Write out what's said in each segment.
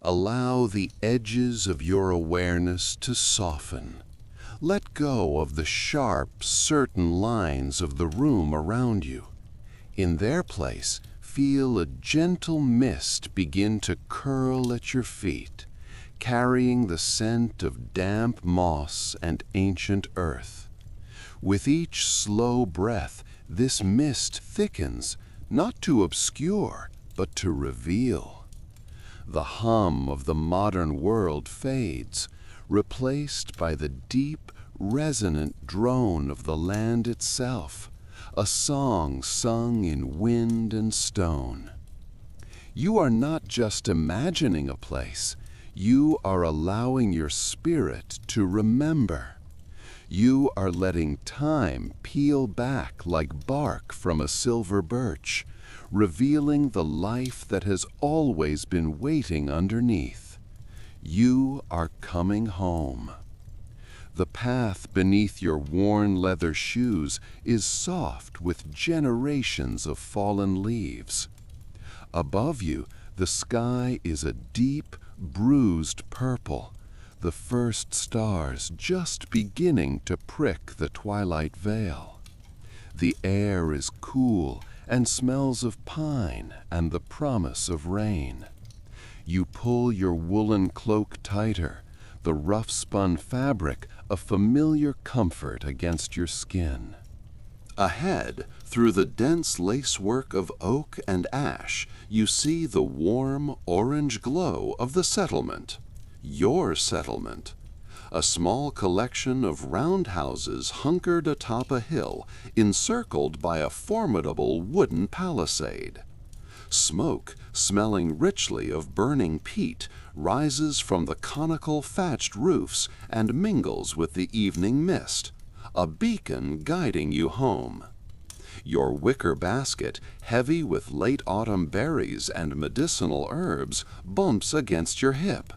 Allow the edges of your awareness to soften. Let go of the sharp, certain lines of the room around you. In their place, feel a gentle mist begin to curl at your feet, carrying the scent of damp moss and ancient earth. With each slow breath, this mist thickens, not to obscure, but to reveal. The hum of the modern world fades, replaced by the deep, resonant drone of the land itself, a song sung in wind and stone. You are not just imagining a place, you are allowing your spirit to remember. You are letting time peel back like bark from a silver birch, revealing the life that has always been waiting underneath. You are coming home. The path beneath your worn leather shoes is soft with generations of fallen leaves. Above you, the sky is a deep, bruised purple, the first stars just beginning to prick the twilight veil. The air is cool and smells of pine and the promise of rain. You pull your woolen cloak tighter, the rough-spun fabric a familiar comfort against your skin. Ahead, through the dense lacework of oak and ash, you see the warm, orange glow of the settlement. Your settlement. A small collection of round houses hunkered atop a hill, encircled by a formidable wooden palisade. Smoke, smelling richly of burning peat, rises from the conical thatched roofs and mingles with the evening mist, a beacon guiding you home. Your wicker basket, heavy with late autumn berries and medicinal herbs, bumps against your hip.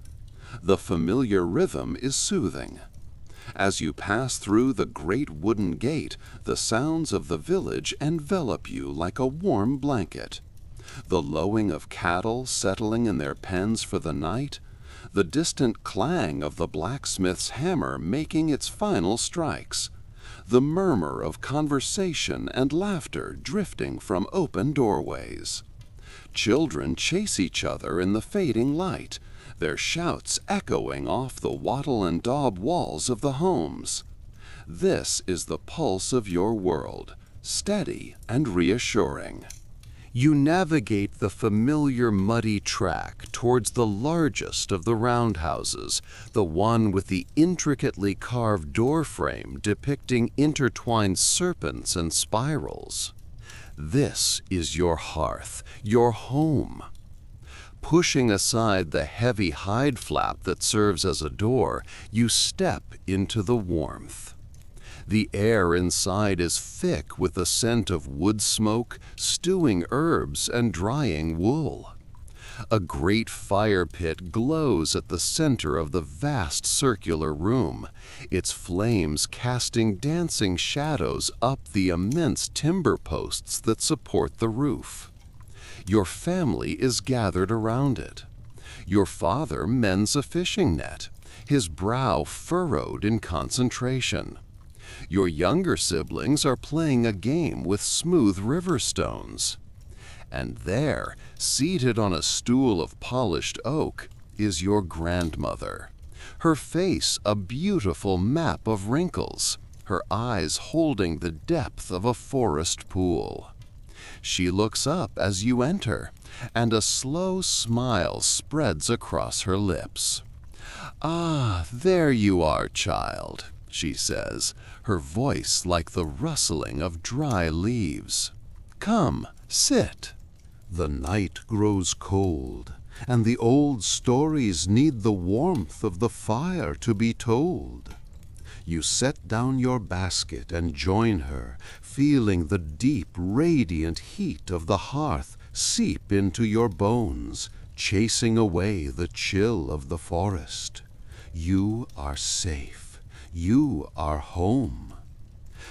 The familiar rhythm is soothing. As you pass through the great wooden gate, the sounds of the village envelop you like a warm blanket. The lowing of cattle settling in their pens for the night, the distant clang of the blacksmith's hammer making its final strikes, the murmur of conversation and laughter drifting from open doorways. Children chase each other in the fading light, their shouts echoing off the wattle and daub walls of the homes. This is the pulse of your world, steady and reassuring. You navigate the familiar muddy track towards the largest of the roundhouses, the one with the intricately carved doorframe depicting intertwined serpents and spirals. This is your hearth, your home. Pushing aside the heavy hide flap that serves as a door, you step into the warmth. The air inside is thick with the scent of wood smoke, stewing herbs, and drying wool. A great fire pit glows at the center of the vast circular room, its flames casting dancing shadows up the immense timber posts that support the roof. Your family is gathered around it. Your father mends a fishing net, his brow furrowed in concentration. Your younger siblings are playing a game with smooth river stones. And there, seated on a stool of polished oak, is your grandmother. Her face a beautiful map of wrinkles, her eyes holding the depth of a forest pool. She looks up as you enter, and a slow smile spreads across her lips. "Ah, there you are, child," she says, her voice like the rustling of dry leaves. "Come, sit." The night grows cold, and the old stories need the warmth of the fire to be told. You set down your basket and join her, feeling the deep, radiant heat of the hearth seep into your bones, chasing away the chill of the forest. You are safe. You are home.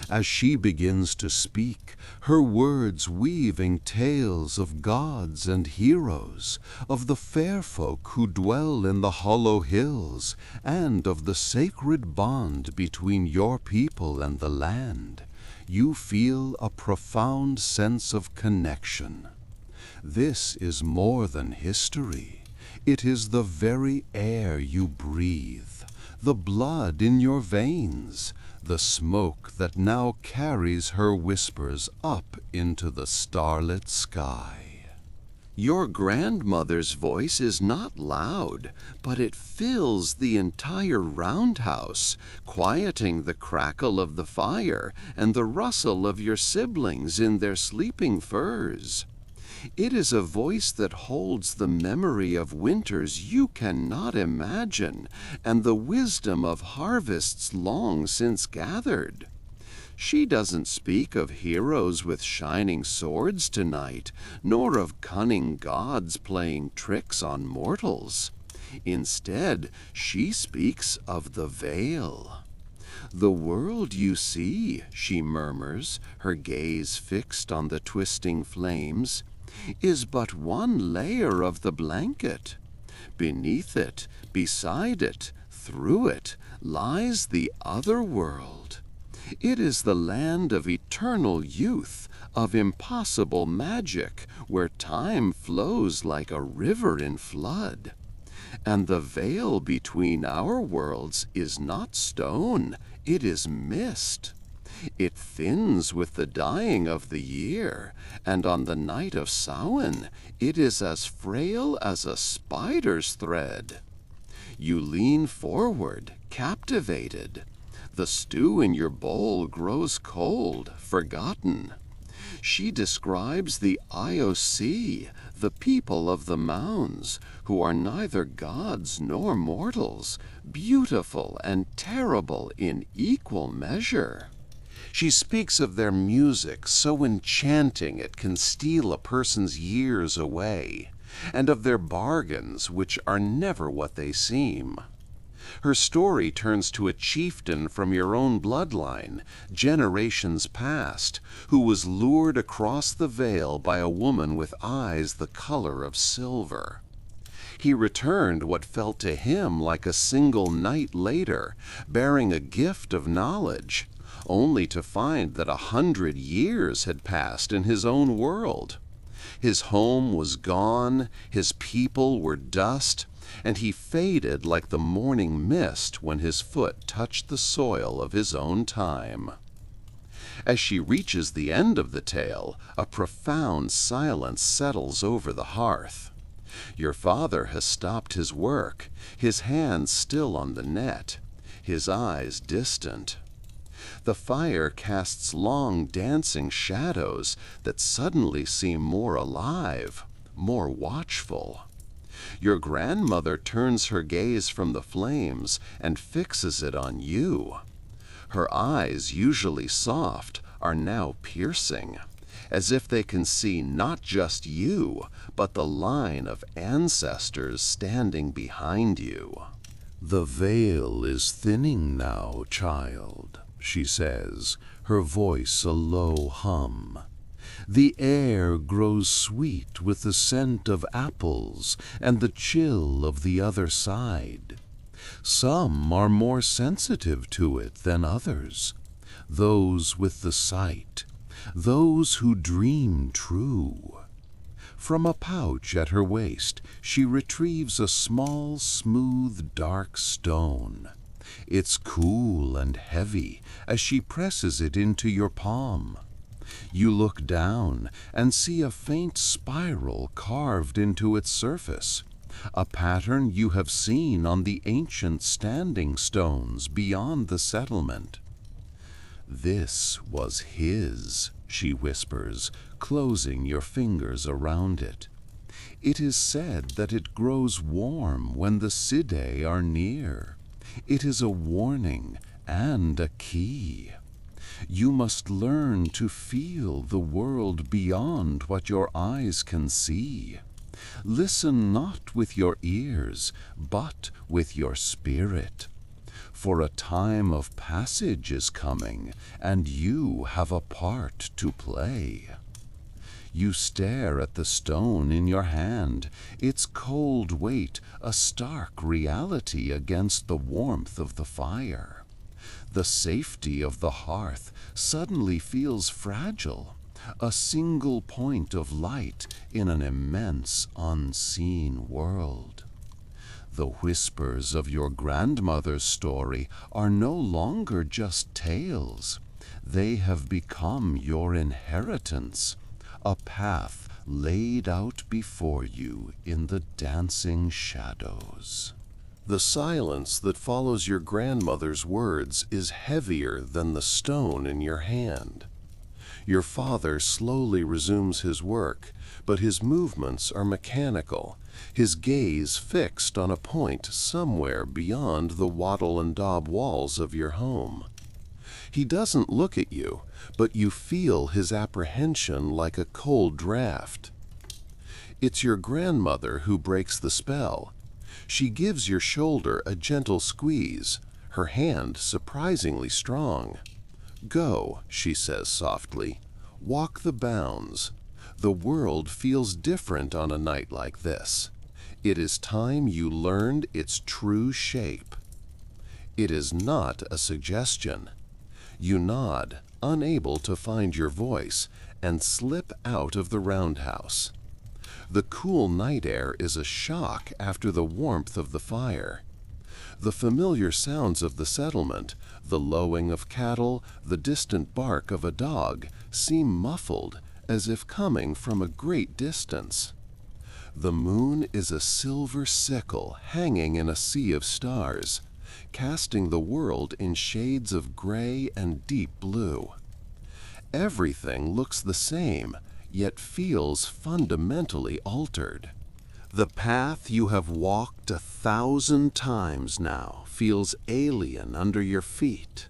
As she begins to speak, her words weaving tales of gods and heroes, of the fair folk who dwell in the hollow hills, and of the sacred bond between your people and the land, you feel a profound sense of connection. This is more than history. It is the very air you breathe, the blood in your veins, the smoke that now carries her whispers up into the starlit sky. Your grandmother's voice is not loud, but it fills the entire roundhouse, quieting the crackle of the fire and the rustle of your siblings in their sleeping furs. It is a voice that holds the memory of winters you cannot imagine and the wisdom of harvests long since gathered. She doesn't speak of heroes with shining swords tonight, nor of cunning gods playing tricks on mortals. Instead, she speaks of the veil. "The world you see," she murmurs, her gaze fixed on the twisting flames, "is but one layer of the blanket. Beneath it, beside it, through it, lies the other world. It is the land of eternal youth, of impossible magic, where time flows like a river in flood. And the veil between our worlds is not stone, it is mist. It thins with the dying of the year, and on the night of Samhain it is as frail as a spider's thread." You lean forward, captivated. The stew in your bowl grows cold, forgotten. She describes the IOC, the people of the mounds, who are neither gods nor mortals, beautiful and terrible in equal measure. She speaks of their music so enchanting it can steal a person's years away, and of their bargains which are never what they seem. Her story turns to a chieftain from your own bloodline, generations past, who was lured across the veil by a woman with eyes the color of silver. He returned what felt to him like a single night later, bearing a gift of knowledge, only to find that 100 years had passed in his own world. His home was gone, his people were dust, and he faded like the morning mist when his foot touched the soil of his own time. As she reaches the end of the tale, a profound silence settles over the hearth. Your father has stopped his work, his hands still on the net, his eyes distant. The fire casts long dancing shadows that suddenly seem more alive, more watchful. Your grandmother turns her gaze from the flames and fixes it on you. Her eyes, usually soft, are now piercing, as if they can see not just you, but the line of ancestors standing behind you. "The veil is thinning now, child," she says, her voice a low hum. "The air grows sweet with the scent of apples and the chill of the other side. Some are more sensitive to it than others, those with the sight, those who dream true." From a pouch at her waist, she retrieves a small, smooth, dark stone. It's cool and heavy as she presses it into your palm. You look down and see a faint spiral carved into its surface, a pattern you have seen on the ancient standing stones beyond the settlement. "This was his," she whispers, closing your fingers around it. "It is said that it grows warm when the Sidae are near. It is a warning and a key. You must learn to feel the world beyond what your eyes can see. Listen not with your ears, but with your spirit. For a time of passage is coming, and you have a part to play. You stare at the stone in your hand, its cold weight a stark reality against the warmth of the fire. The safety of the hearth suddenly feels fragile, a single point of light in an immense unseen world. The whispers of your grandmother's story are no longer just tales. They have become your inheritance, a path laid out before you in the dancing shadows. The silence that follows your grandmother's words is heavier than the stone in your hand. Your father slowly resumes his work, but his movements are mechanical, his gaze fixed on a point somewhere beyond the wattle and daub walls of your home. He doesn't look at you, but you feel his apprehension like a cold draft. It's your grandmother who breaks the spell. She gives your shoulder a gentle squeeze, her hand surprisingly strong. "Go," she says softly. "Walk the bounds. The world feels different on a night like this. It is time you learned its true shape." It is not a suggestion. You nod, unable to find your voice, and slip out of the roundhouse. The cool night air is a shock after the warmth of the fire. The familiar sounds of the settlement, the lowing of cattle, the distant bark of a dog, seem muffled, as if coming from a great distance. The moon is a silver sickle hanging in a sea of stars, casting the world in shades of gray and deep blue. Everything looks the same, yet feels fundamentally altered. The path you have walked 1,000 times now feels alien under your feet.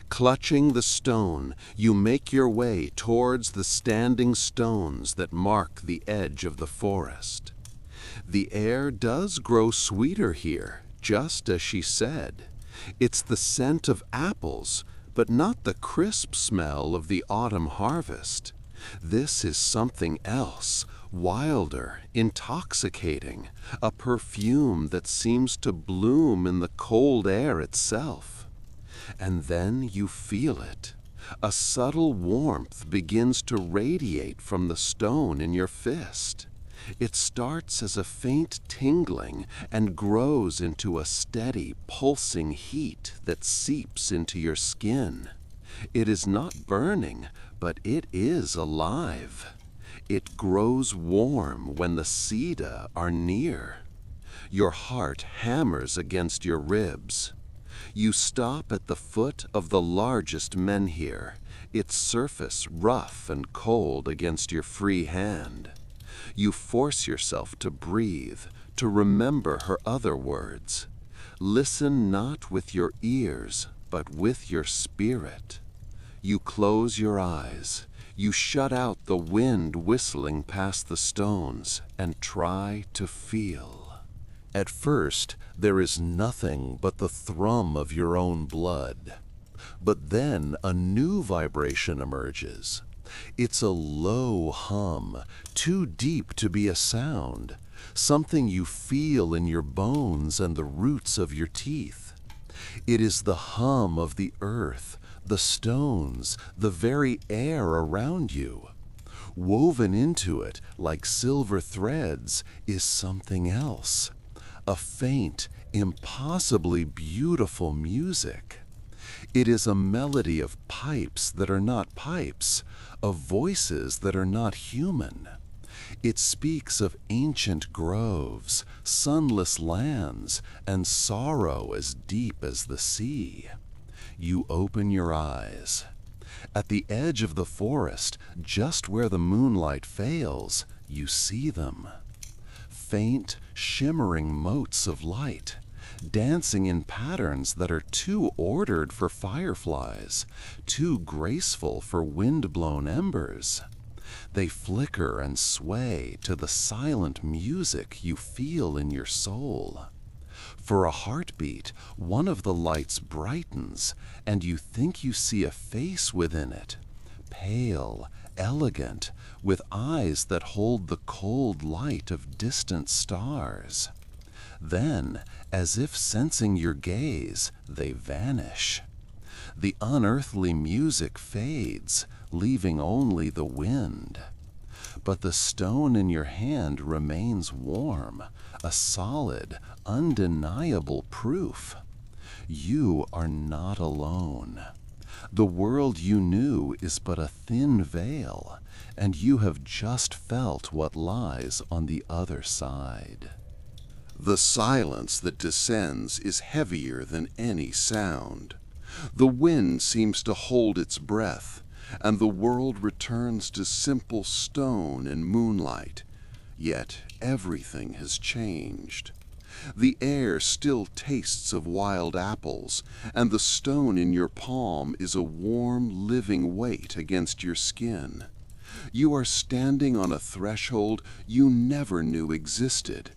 Clutching the stone, you make your way towards the standing stones that mark the edge of the forest. The air does grow sweeter here, just as she said. It's the scent of apples, but not the crisp smell of the autumn harvest. This is something else, wilder, intoxicating, a perfume that seems to bloom in the cold air itself. And then you feel it. A subtle warmth begins to radiate from the stone in your fist. It starts as a faint tingling and grows into a steady, pulsing heat that seeps into your skin. It is not burning, but it is alive. It grows warm when the Sida are near. Your heart hammers against your ribs. You stop at the foot of the largest menhir, its surface rough and cold against your free hand. You force yourself to breathe, to remember her other words. Listen not with your ears, but with your spirit. You close your eyes. You shut out the wind whistling past the stones and try to feel. At first, there is nothing but the thrum of your own blood. But then a new vibration emerges. It's a low hum, too deep to be a sound, something you feel in your bones and the roots of your teeth. It is the hum of the earth, the stones, the very air around you. Woven into it, like silver threads, is something else. A faint, impossibly beautiful music. It is a melody of pipes that are not pipes, of voices that are not human. It speaks of ancient groves, sunless lands, and sorrow as deep as the sea. You open your eyes. At the edge of the forest, just where the moonlight fails, you see them. Faint, shimmering motes of light, dancing in patterns that are too ordered for fireflies, too graceful for wind-blown embers. They flicker and sway to the silent music you feel in your soul. For a heartbeat, one of the lights brightens, and you think you see a face within it, pale, elegant, with eyes that hold the cold light of distant stars. Then, as if sensing your gaze, they vanish. The unearthly music fades, leaving only the wind. But the stone in your hand remains warm, a solid, undeniable proof. You are not alone. The world you knew is but a thin veil, and you have just felt what lies on the other side. The silence that descends is heavier than any sound. The wind seems to hold its breath, and the world returns to simple stone and moonlight. Yet everything has changed. The air still tastes of wild apples, and the stone in your palm is a warm, living weight against your skin. You are standing on a threshold you never knew existed,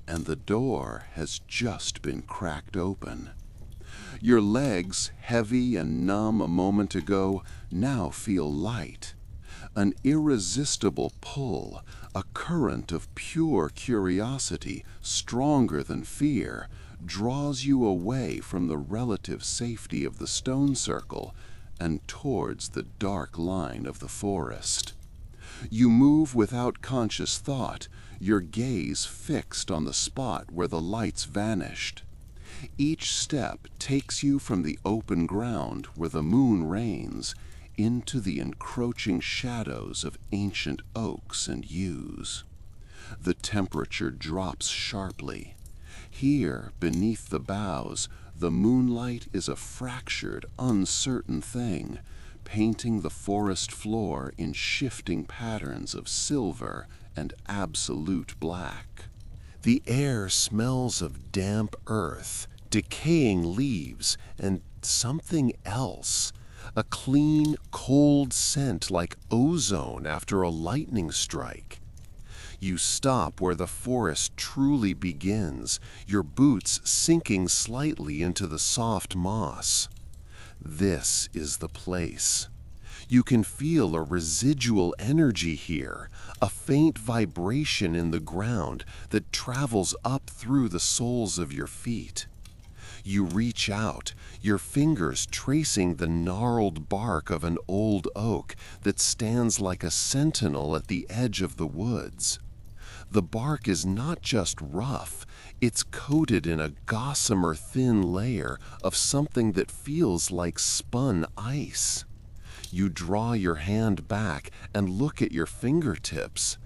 and the door has just been cracked open. Your legs, heavy and numb a moment ago, now feel light. An irresistible pull, a current of pure curiosity, stronger than fear, draws you away from the relative safety of the stone circle and towards the dark line of the forest. You move without conscious thought, your gaze fixed on the spot where the lights vanished. Each step takes you from the open ground where the moon reigns into the encroaching shadows of ancient oaks and yews. The temperature drops sharply. Here, beneath the boughs, the moonlight is a fractured, uncertain thing, painting the forest floor in shifting patterns of silver and absolute black. The air smells of damp earth, decaying leaves, and something else. A clean, cold scent like ozone after a lightning strike. You stop where the forest truly begins, your boots sinking slightly into the soft moss. This is the place. You can feel a residual energy here, a faint vibration in the ground that travels up through the soles of your feet. You reach out, your fingers tracing the gnarled bark of an old oak that stands like a sentinel at the edge of the woods. The bark is not just rough, it's coated in a gossamer thin layer of something that feels like spun ice. You draw your hand back and look at your fingertips.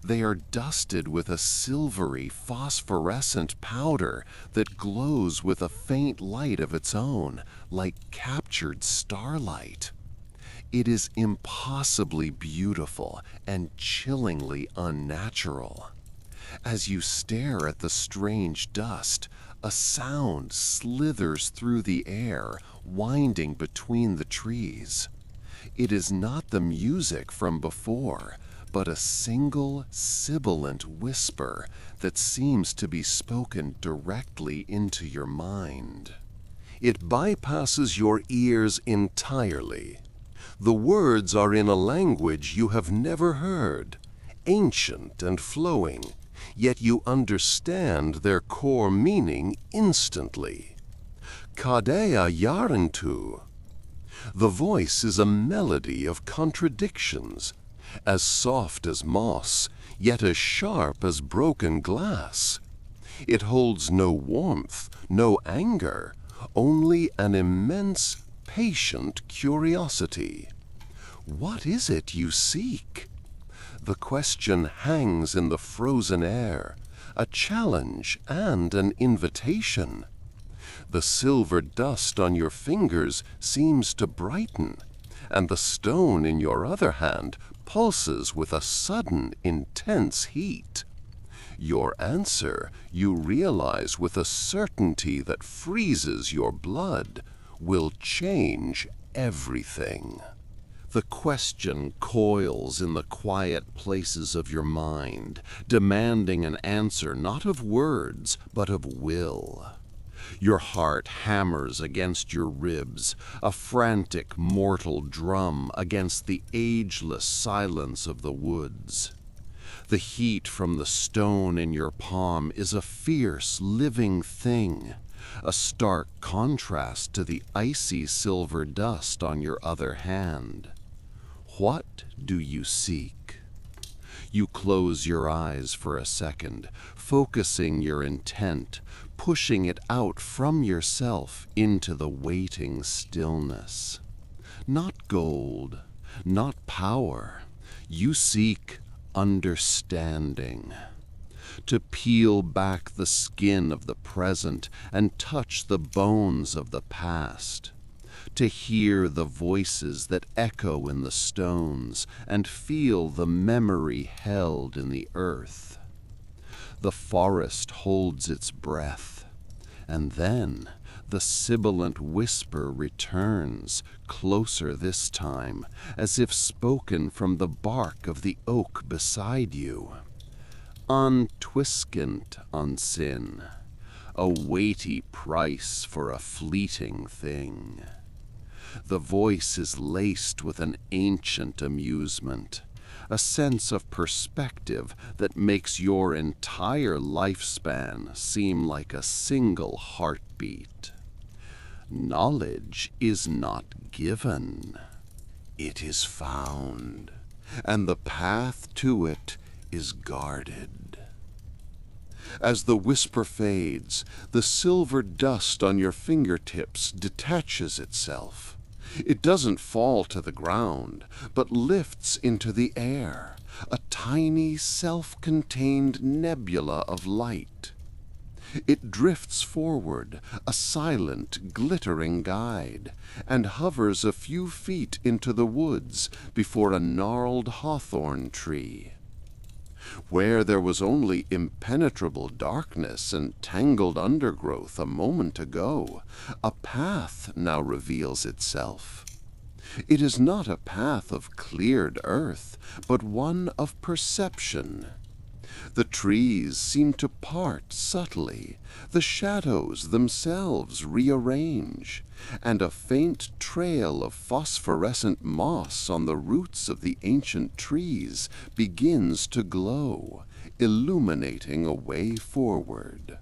They are dusted with a silvery, phosphorescent powder that glows with a faint light of its own, like captured starlight. It is impossibly beautiful and chillingly unnatural. As you stare at the strange dust, a sound slithers through the air, winding between the trees. It is not the music from before, but a single, sibilant whisper that seems to be spoken directly into your mind. It bypasses your ears entirely. The words are in a language you have never heard, ancient and flowing, yet you understand their core meaning instantly. Kadea yarentu. The voice is a melody of contradictions, as soft as moss, yet as sharp as broken glass. It holds no warmth, no anger, only an immense, patient curiosity. What is it you seek? The question hangs in the frozen air, a challenge and an invitation. The silver dust on your fingers seems to brighten, and the stone in your other hand pulses with a sudden, intense heat. Your answer, you realize with a certainty that freezes your blood, will change everything. The question coils in the quiet places of your mind, demanding an answer not of words, but of will. Your heart hammers against your ribs, a frantic mortal drum against the ageless silence of the woods. The heat from the stone in your palm is a fierce, living thing, a stark contrast to the icy silver dust on your other hand. What do you seek? You close your eyes for a second, focusing your intent, pushing it out from yourself into the waiting stillness. Not gold, not power. You seek understanding. To peel back the skin of the present and touch the bones of the past. To hear the voices that echo in the stones and feel the memory held in the earth. The forest holds its breath, and then the sibilant whisper returns, closer this time, as if spoken from the bark of the oak beside you. Untwiskent on sin, a weighty price for a fleeting thing. The voice is laced with an ancient amusement, a sense of perspective that makes your entire lifespan seem like a single heartbeat. Knowledge is not given, it is found, and the path to it is guarded. As the whisper fades, the silver dust on your fingertips detaches itself. It doesn't fall to the ground, but lifts into the air, a tiny self-contained nebula of light. It drifts forward, a silent, glittering guide, and hovers a few feet into the woods before a gnarled hawthorn tree. Where there was only impenetrable darkness and tangled undergrowth a moment ago, a path now reveals itself. It is not a path of cleared earth, but one of perception. The trees seem to part subtly, the shadows themselves rearrange, and a faint trail of phosphorescent moss on the roots of the ancient trees begins to glow, illuminating a way forward.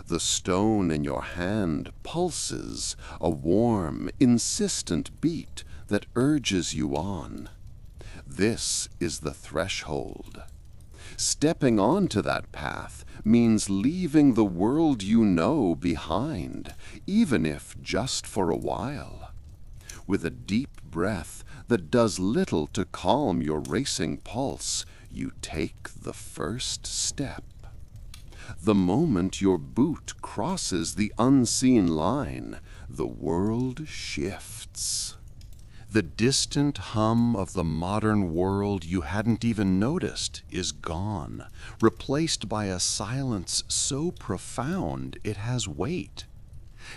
The stone in your hand pulses, a warm, insistent beat that urges you on. This is the threshold. Stepping onto that path means leaving the world you know behind, even if just for a while. With a deep breath that does little to calm your racing pulse, you take the first step. The moment your boot crosses the unseen line, the world shifts. The distant hum of the modern world you hadn't even noticed is gone, replaced by a silence so profound it has weight.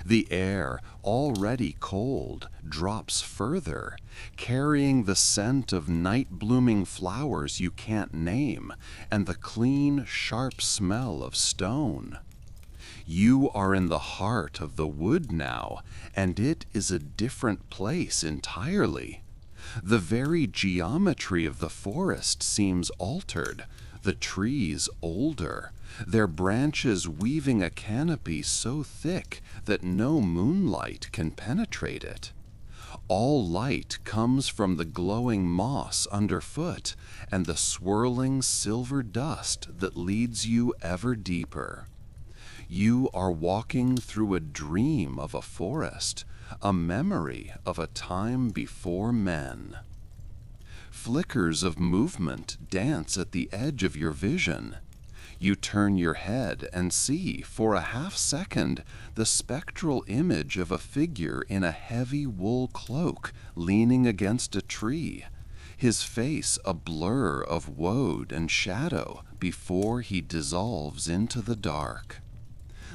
The air, already cold, drops further, carrying the scent of night-blooming flowers you can't name, and the clean, sharp smell of stone. You are in the heart of the wood now, and it is a different place entirely. The very geometry of the forest seems altered, the trees older, their branches weaving a canopy so thick that no moonlight can penetrate it. All light comes from the glowing moss underfoot and the swirling silver dust that leads you ever deeper. You are walking through a dream of a forest, a memory of a time before men. Flickers of movement dance at the edge of your vision. You turn your head and see, for a half second, the spectral image of a figure in a heavy wool cloak leaning against a tree, his face a blur of woad and shadow before he dissolves into the dark.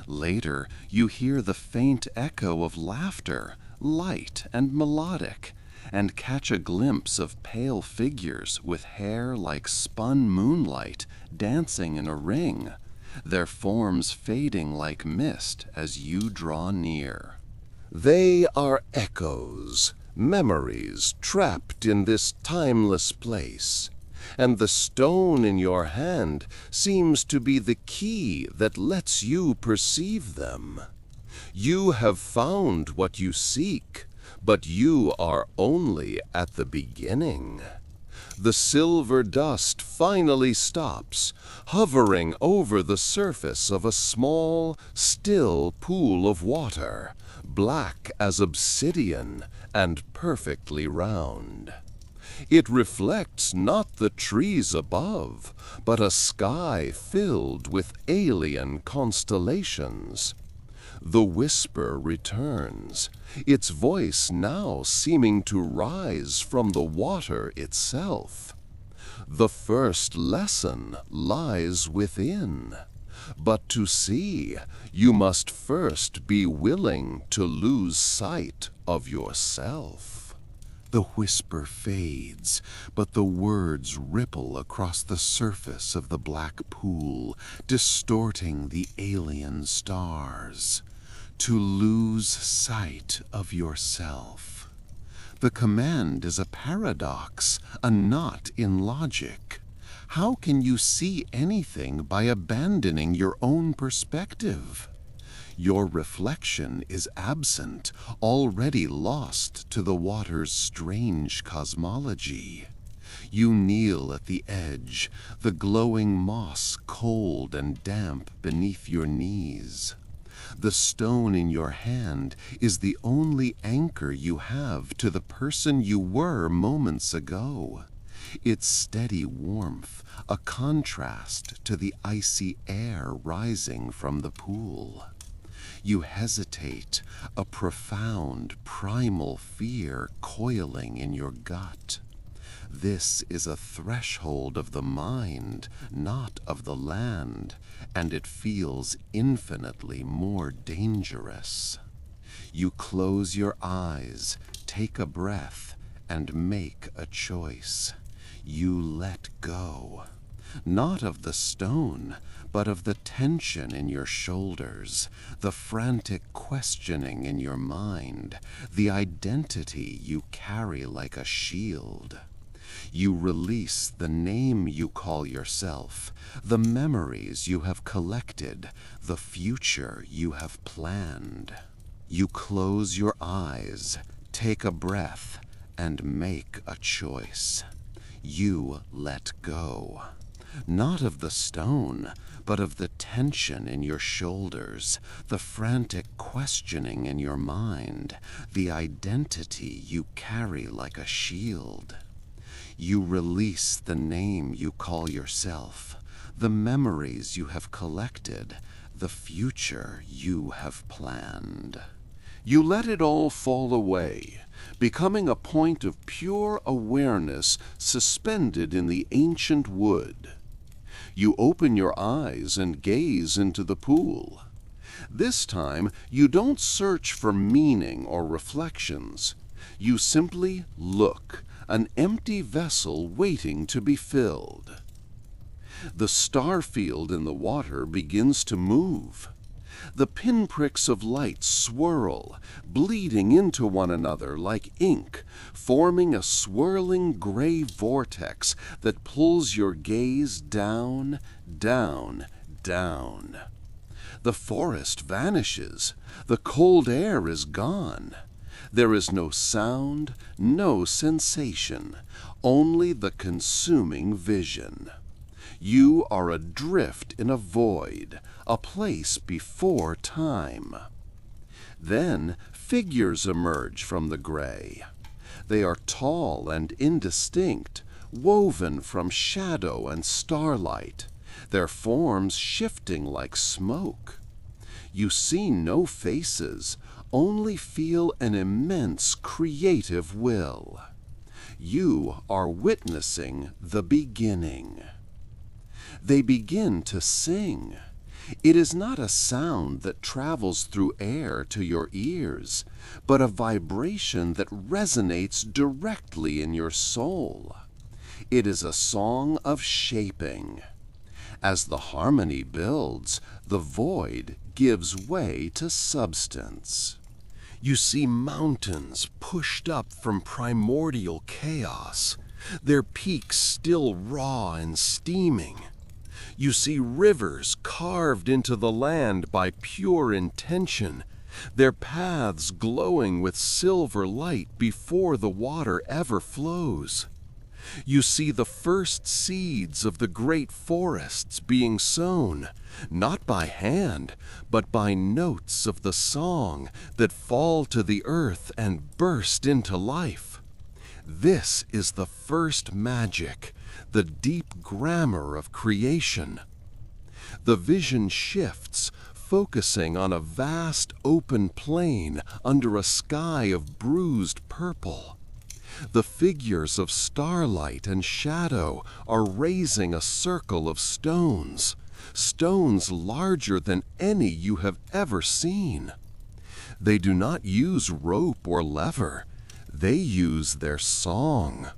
Later, you hear the faint echo of laughter, light and melodic, and catch a glimpse of pale figures with hair like spun moonlight dancing in a ring, their forms fading like mist as you draw near. They are echoes, memories trapped in this timeless place, and the stone in your hand seems to be the key that lets you perceive them. You have found what you seek, but you are only at the beginning. The silver dust finally stops, hovering over the surface of a small, still pool of water, black as obsidian and perfectly round. It reflects not the trees above, but a sky filled with alien constellations. The whisper returns, its voice now seeming to rise from the water itself. The first lesson lies within, but to see, you must first be willing to lose sight of yourself. The whisper fades, but the words ripple across the surface of the black pool, distorting the alien stars. To lose sight of yourself. The command is a paradox, a knot in logic. How can you see anything by abandoning your own perspective? Your reflection is absent, already lost to the water's strange cosmology. You kneel at the edge, the glowing moss cold and damp beneath your knees. The stone in your hand is the only anchor you have to the person you were moments ago. Its steady warmth, a contrast to the icy air rising from the pool. You hesitate, a profound, primal fear coiling in your gut. This is a threshold of the mind, not of the land, and it feels infinitely more dangerous. You close your eyes, take a breath, and make a choice. You let go, not of the stone, but of the tension in your shoulders, the frantic questioning in your mind, the identity you carry like a shield. You release the name you call yourself, the memories you have collected, the future you have planned. You close your eyes, take a breath, and make a choice. You let go, not of the stone, but of the tension in your shoulders, the frantic questioning in your mind, the identity you carry like a shield. You release the name you call yourself, the memories you have collected, the future you have planned. You let it all fall away, becoming a point of pure awareness suspended in the ancient wood. You open your eyes and gaze into the pool. This time, you don't search for meaning or reflections. You simply look, an empty vessel waiting to be filled. The star field in the water begins to move. The pinpricks of light swirl, bleeding into one another like ink, forming a swirling gray vortex that pulls your gaze down, down, down. The forest vanishes. The cold air is gone. There is no sound, no sensation, only the consuming vision. You are adrift in a void, a place before time. Then figures emerge from the gray. They are tall and indistinct, woven from shadow and starlight, their forms shifting like smoke. You see no faces, only feel an immense creative will. You are witnessing the beginning. They begin to sing. It is not a sound that travels through air to your ears, but a vibration that resonates directly in your soul. It is a song of shaping. As the harmony builds, the void gives way to substance. You see mountains pushed up from primordial chaos, their peaks still raw and steaming. You see rivers carved into the land by pure intention, their paths glowing with silver light before the water ever flows. You see the first seeds of the great forests being sown, not by hand, but by notes of the song that fall to the earth and burst into life. This is the first magic, the deep grammar of creation. The vision shifts, focusing on a vast open plain under a sky of bruised purple. The figures of starlight and shadow are raising a circle of stones, stones larger than any you have ever seen. They do not use rope or lever, they use their song.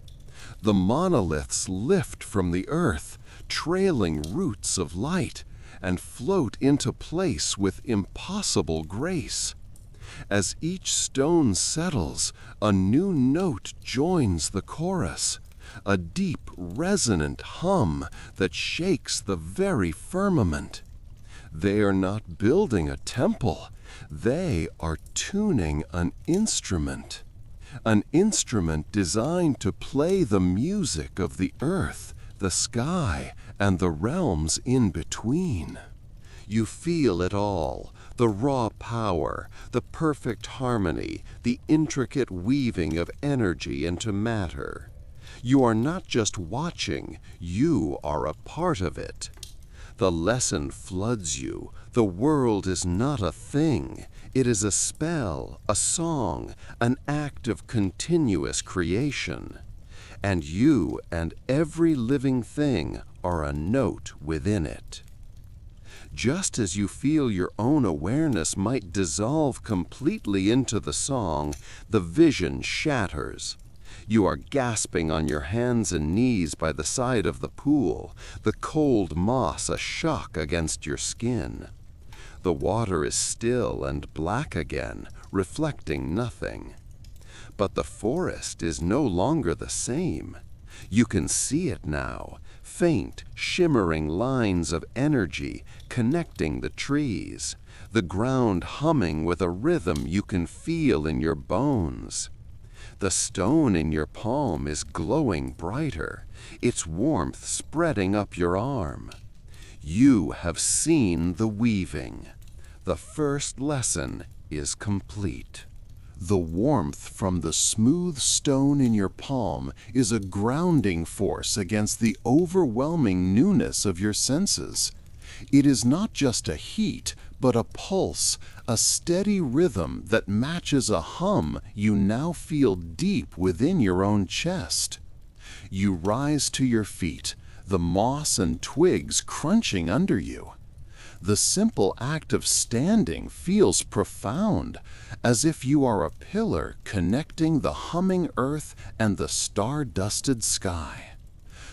The monoliths lift from the earth, trailing roots of light, and float into place with impossible grace. As each stone settles, a new note joins the chorus, a deep, resonant hum that shakes the very firmament. They are not building a temple, they are tuning an instrument designed to play the music of the earth, the sky, and the realms in between. You feel it all, the raw power, the perfect harmony, the intricate weaving of energy into matter. You are not just watching, you are a part of it. The lesson floods you. The world is not a thing. It is a spell, a song, an act of continuous creation. And you and every living thing are a note within it. Just as you feel your own awareness might dissolve completely into the song, the vision shatters. You are gasping on your hands and knees by the side of the pool, the cold moss a shock against your skin. The water is still and black again, reflecting nothing. But the forest is no longer the same. You can see it now, faint, shimmering lines of energy connecting the trees, the ground humming with a rhythm you can feel in your bones. The stone in your palm is glowing brighter, its warmth spreading up your arm. You have seen the weaving. The first lesson is complete. The warmth from the smooth stone in your palm is a grounding force against the overwhelming newness of your senses. It is not just a heat, but a pulse, a steady rhythm that matches a hum you now feel deep within your own chest. You rise to your feet, the moss and twigs crunching under you. The simple act of standing feels profound, as if you are a pillar connecting the humming earth and the star-dusted sky.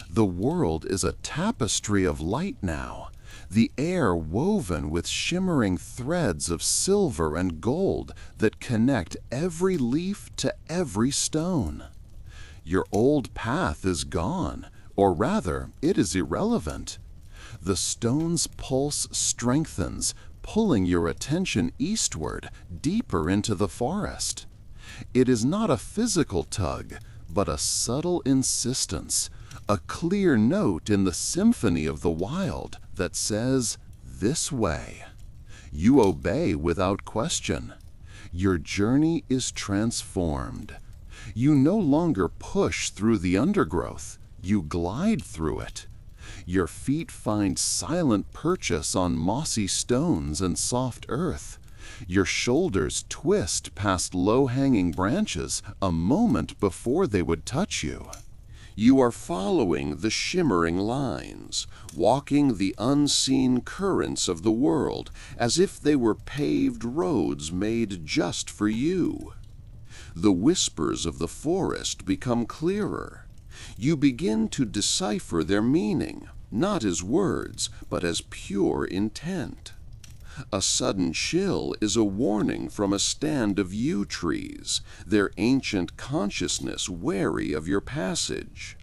The world is a tapestry of light now, the air woven with shimmering threads of silver and gold that connect every leaf to every stone. Your old path is gone, or rather, it is irrelevant. The stone's pulse strengthens, pulling your attention eastward, deeper into the forest. It is not a physical tug, but a subtle insistence, a clear note in the symphony of the wild that says, "This way." You obey without question. Your journey is transformed. You no longer push through the undergrowth, you glide through it. Your feet find silent purchase on mossy stones and soft earth. Your shoulders twist past low-hanging branches a moment before they would touch you. You are following the shimmering lines, walking the unseen currents of the world as if they were paved roads made just for you. The whispers of the forest become clearer. You begin to decipher their meaning, not as words, but as pure intent. A sudden chill is a warning from a stand of yew trees, their ancient consciousness wary of your passage.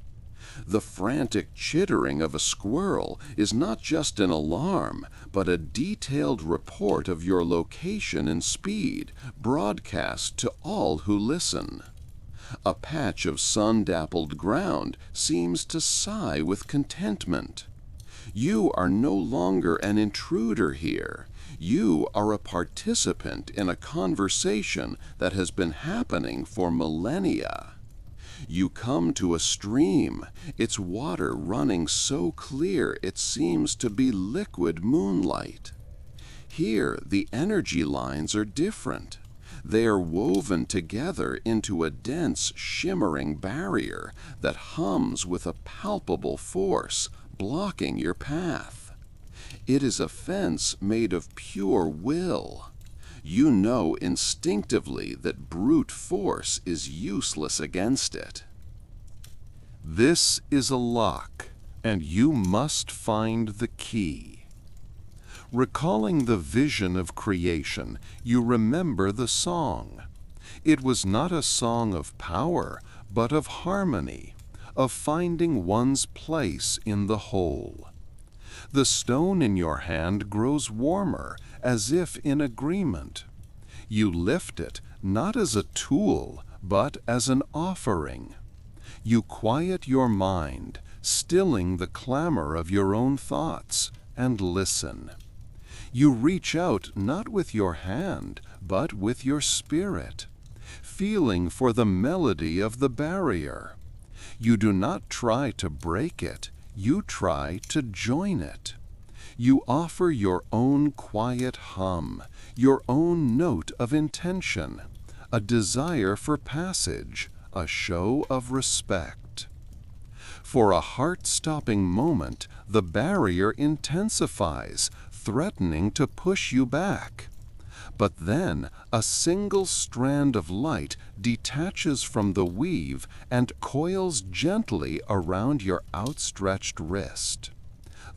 The frantic chittering of a squirrel is not just an alarm, but a detailed report of your location and speed, broadcast to all who listen. A patch of sun-dappled ground seems to sigh with contentment. You are no longer an intruder here. You are a participant in a conversation that has been happening for millennia. You come to a stream, its water running so clear it seems to be liquid moonlight. Here, the energy lines are different. They are woven together into a dense, shimmering barrier that hums with a palpable force, blocking your path. It is a fence made of pure will. You know instinctively that brute force is useless against it. This is a lock, and you must find the key. Recalling the vision of creation, you remember the song. It was not a song of power, but of harmony, of finding one's place in the whole. The stone in your hand grows warmer, as if in agreement. You lift it, not as a tool, but as an offering. You quiet your mind, stilling the clamor of your own thoughts, and listen. You reach out not with your hand, but with your spirit, feeling for the melody of the barrier. You do not try to break it, you try to join it. You offer your own quiet hum, your own note of intention, a desire for passage, a show of respect. For a heart-stopping moment, the barrier intensifies, threatening to push you back. But then a single strand of light detaches from the weave and coils gently around your outstretched wrist.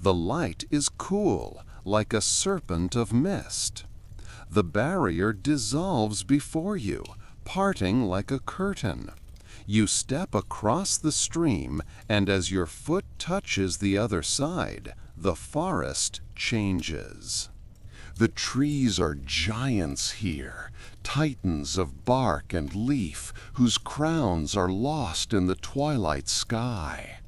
The light is cool, like a serpent of mist. The barrier dissolves before you, parting like a curtain. You step across the stream, and as your foot touches the other side, the forest changes. The trees are giants here, titans of bark and leaf, whose crowns are lost in the twilight sky.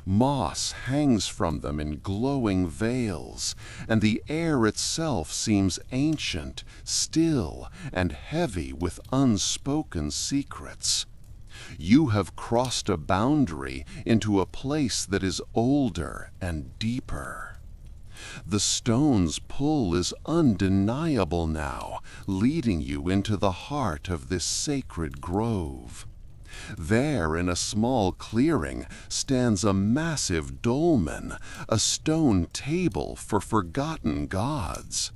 Moss hangs from them in glowing veils, and the air itself seems ancient, still, and heavy with unspoken secrets. You have crossed a boundary into a place that is older and deeper. The stone's pull is undeniable now, leading you into the heart of this sacred grove. There, in a small clearing, stands a massive dolmen, a stone table for forgotten gods.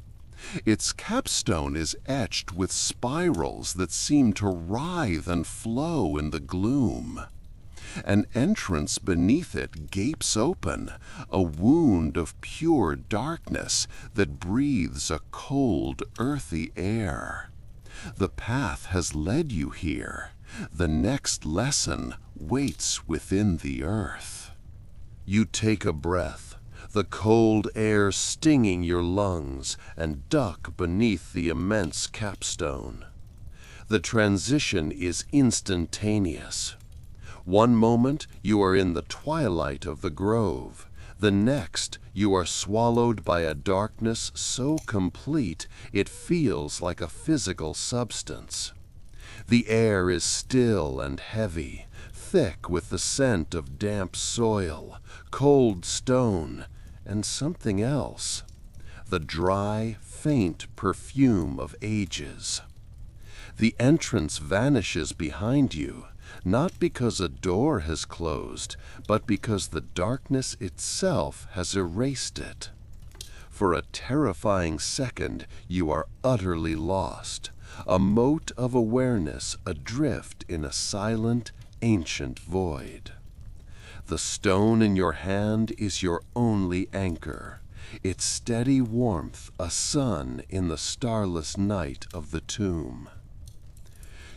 Its capstone is etched with spirals that seem to writhe and flow in the gloom. An entrance beneath it gapes open, a wound of pure darkness that breathes a cold, earthy air. The path has led you here. The next lesson waits within the earth. You take a breath, the cold air stinging your lungs, and duck beneath the immense capstone. The transition is instantaneous. One moment you are in the twilight of the grove. The next you are swallowed by a darkness so complete it feels like a physical substance. The air is still and heavy, thick with the scent of damp soil, cold stone, and something else. The dry, faint perfume of ages. The entrance vanishes behind you, not because a door has closed, but because the darkness itself has erased it. For a terrifying second, you are utterly lost, a mote of awareness adrift in a silent, ancient void. The stone in your hand is your only anchor, its steady warmth a sun in the starless night of the tomb.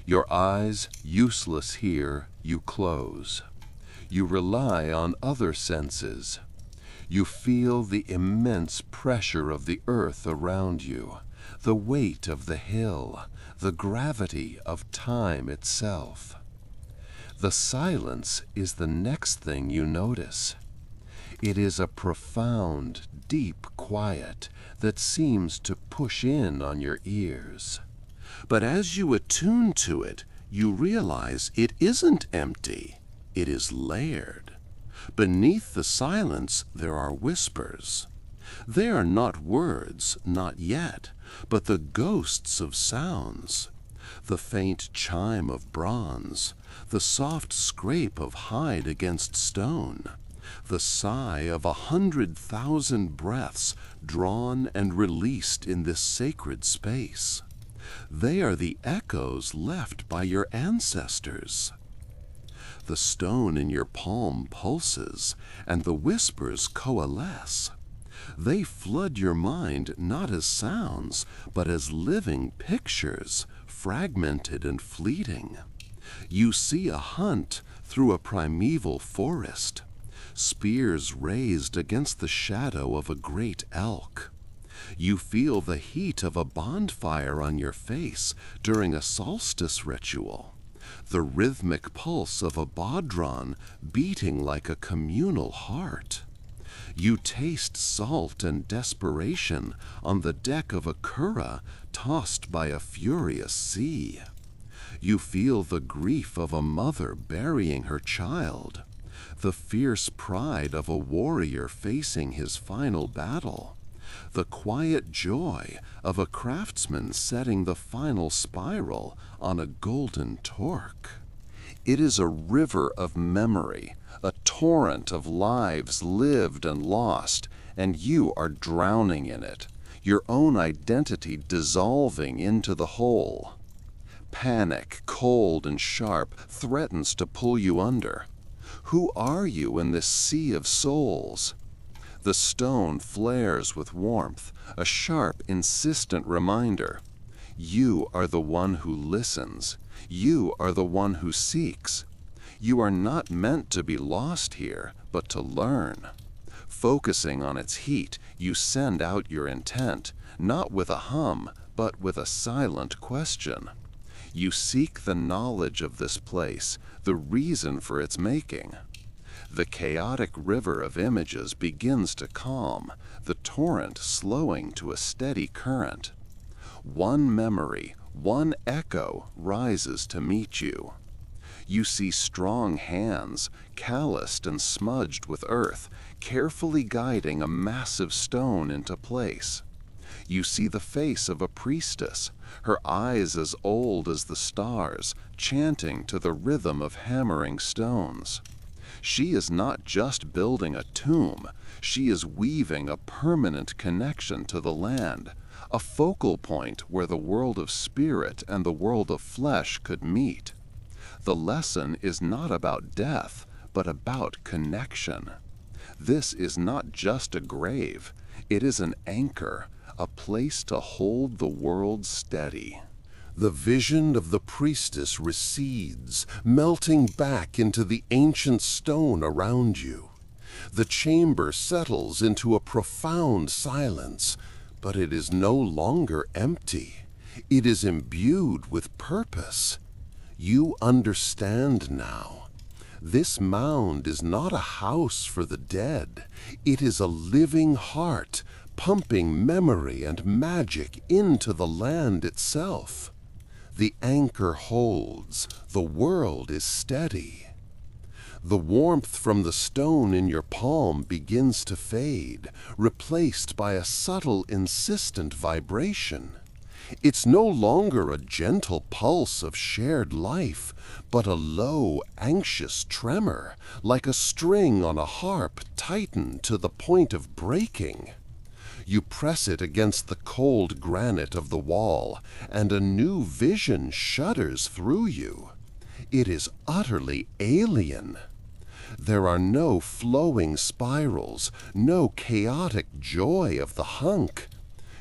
Your eyes, useless here, you close. You rely on other senses. You feel the immense pressure of the earth around you, the weight of the hill, the gravity of time itself. The silence is the next thing you notice. It is a profound, deep quiet that seems to push in on your ears. But as you attune to it, you realize it isn't empty. It is layered. Beneath the silence there are whispers. They are not words, not yet, but the ghosts of sounds. The faint chime of bronze, the soft scrape of hide against stone, the sigh of 100,000 breaths drawn and released in this sacred space. They are the echoes left by your ancestors. The stone in your palm pulses, and the whispers coalesce. They flood your mind not as sounds, but as living pictures, fragmented and fleeting. You see a hunt through a primeval forest, spears raised against the shadow of a great elk. You feel the heat of a bonfire on your face during a solstice ritual, the rhythmic pulse of a bodhran beating like a communal heart. You taste salt and desperation on the deck of a curragh tossed by a furious sea. You feel the grief of a mother burying her child, the fierce pride of a warrior facing his final battle, the quiet joy of a craftsman setting the final spiral on a golden torque. It is a river of memory, a torrent of lives lived and lost, and you are drowning in it, your own identity dissolving into the whole. Panic, cold and sharp, threatens to pull you under. Who are you in this sea of souls? The stone flares with warmth, a sharp, insistent reminder. You are the one who listens. You are the one who seeks. You are not meant to be lost here, but to learn. Focusing on its heat, you send out your intent, not with a hum, but with a silent question. You seek the knowledge of this place, the reason for its making. The chaotic river of images begins to calm, the torrent slowing to a steady current. One memory, one echo rises to meet you. You see strong hands, calloused and smudged with earth, carefully guiding a massive stone into place. You see the face of a priestess, her eyes as old as the stars, chanting to the rhythm of hammering stones. She is not just building a tomb, she is weaving a permanent connection to the land, a focal point where the world of spirit and the world of flesh could meet. The lesson is not about death, but about connection. This is not just a grave, it is an anchor, a place to hold the world steady. The vision of the priestess recedes, melting back into the ancient stone around you. The chamber settles into a profound silence, but it is no longer empty. It is imbued with purpose. You understand now. This mound is not a house for the dead. It is a living heart, pumping memory and magic into the land itself. The anchor holds, the world is steady. The warmth from the stone in your palm begins to fade, replaced by a subtle, insistent vibration. It's no longer a gentle pulse of shared life, but a low, anxious tremor, like a string on a harp tightened to the point of breaking. You press it against the cold granite of the wall, and a new vision shudders through you. It is utterly alien. There are no flowing spirals, no chaotic joy of the hunk.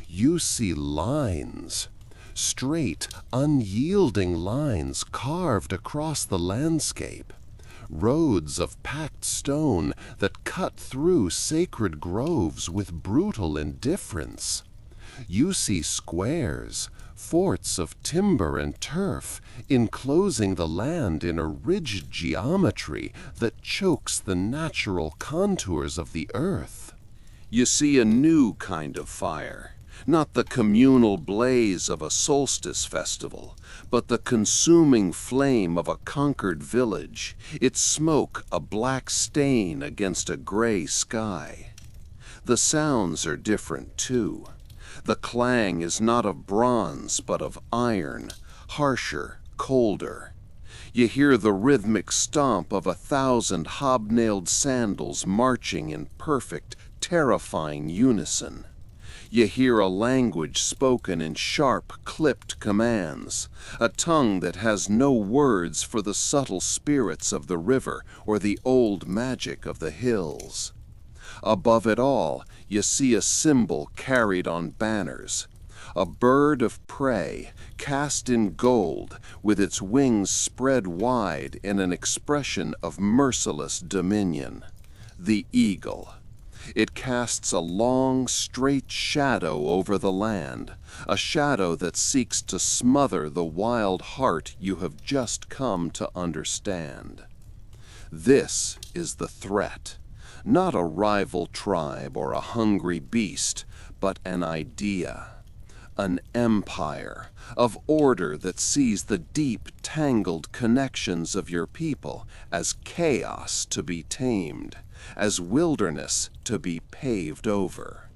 You see lines, straight, unyielding lines carved across the landscape, roads of packed stone that cut through sacred groves with brutal indifference. You see squares, forts of timber and turf, enclosing the land in a rigid geometry that chokes the natural contours of the earth. You see a new kind of fire, not the communal blaze of a solstice festival, but the consuming flame of a conquered village, its smoke a black stain against a gray sky. The sounds are different, too. The clang is not of bronze, but of iron, harsher, colder. You hear the rhythmic stomp of 1,000 hobnailed sandals marching in perfect, terrifying unison. You hear a language spoken in sharp, clipped commands, a tongue that has no words for the subtle spirits of the river or the old magic of the hills. Above it all, you see a symbol carried on banners, a bird of prey cast in gold with its wings spread wide in an expression of merciless dominion. The eagle. It casts a long, straight shadow over the land, a shadow that seeks to smother the wild heart you have just come to understand. This is the threat. Not a rival tribe or a hungry beast, but an idea, an empire of order that sees the deep, tangled connections of your people as chaos to be tamed, as wilderness to be paved over.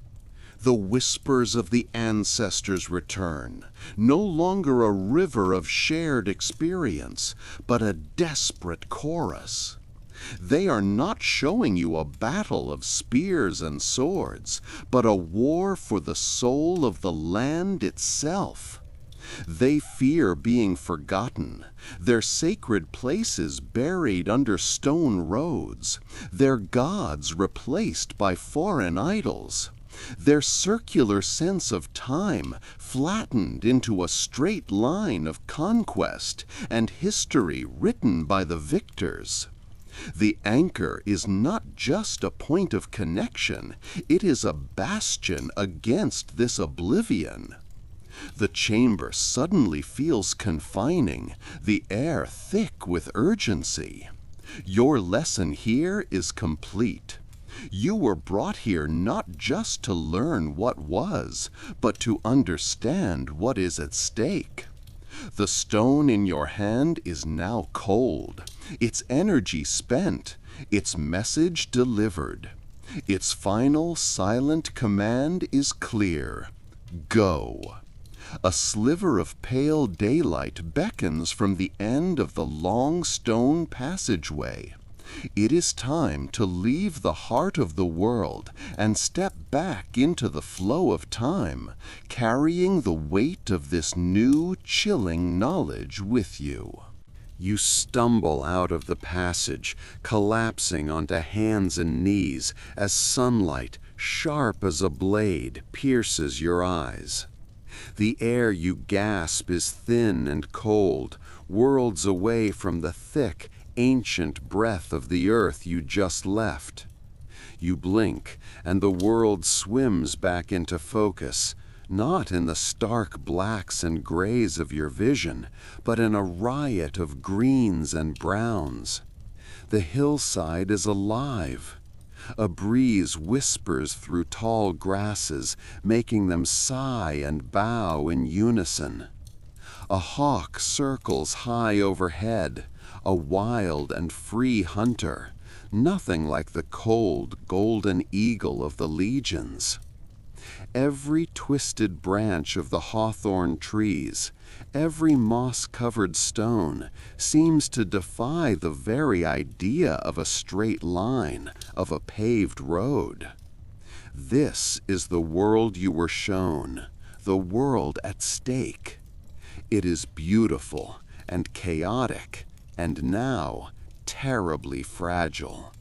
The whispers of the ancestors return, no longer a river of shared experience, but a desperate chorus. They are not showing you a battle of spears and swords, but a war for the soul of the land itself. They fear being forgotten, their sacred places buried under stone roads, their gods replaced by foreign idols, their circular sense of time flattened into a straight line of conquest and history written by the victors. The anchor is not just a point of connection, it is a bastion against this oblivion. The chamber suddenly feels confining, the air thick with urgency. Your lesson here is complete. You were brought here not just to learn what was, but to understand what is at stake. The stone in your hand is now cold, its energy spent, its message delivered. Its final silent command is clear. Go. A sliver of pale daylight beckons from the end of the long stone passageway. It is time to leave the heart of the world and step back into the flow of time, carrying the weight of this new, chilling knowledge with you. You stumble out of the passage, collapsing onto hands and knees as sunlight, sharp as a blade, pierces your eyes. The air you gasp is thin and cold, worlds away from the thick, ancient breath of the earth you just left. You blink, and the world swims back into focus, not in the stark blacks and grays of your vision, but in a riot of greens and browns. The hillside is alive. A breeze whispers through tall grasses, making them sigh and bow in unison. A hawk circles high overhead, a wild and free hunter, nothing like the cold, golden eagle of the legions. Every twisted branch of the hawthorn trees, every moss-covered stone, seems to defy the very idea of a straight line, of a paved road. This is the world you were shown, the world at stake. It is beautiful and chaotic, and now terribly fragile.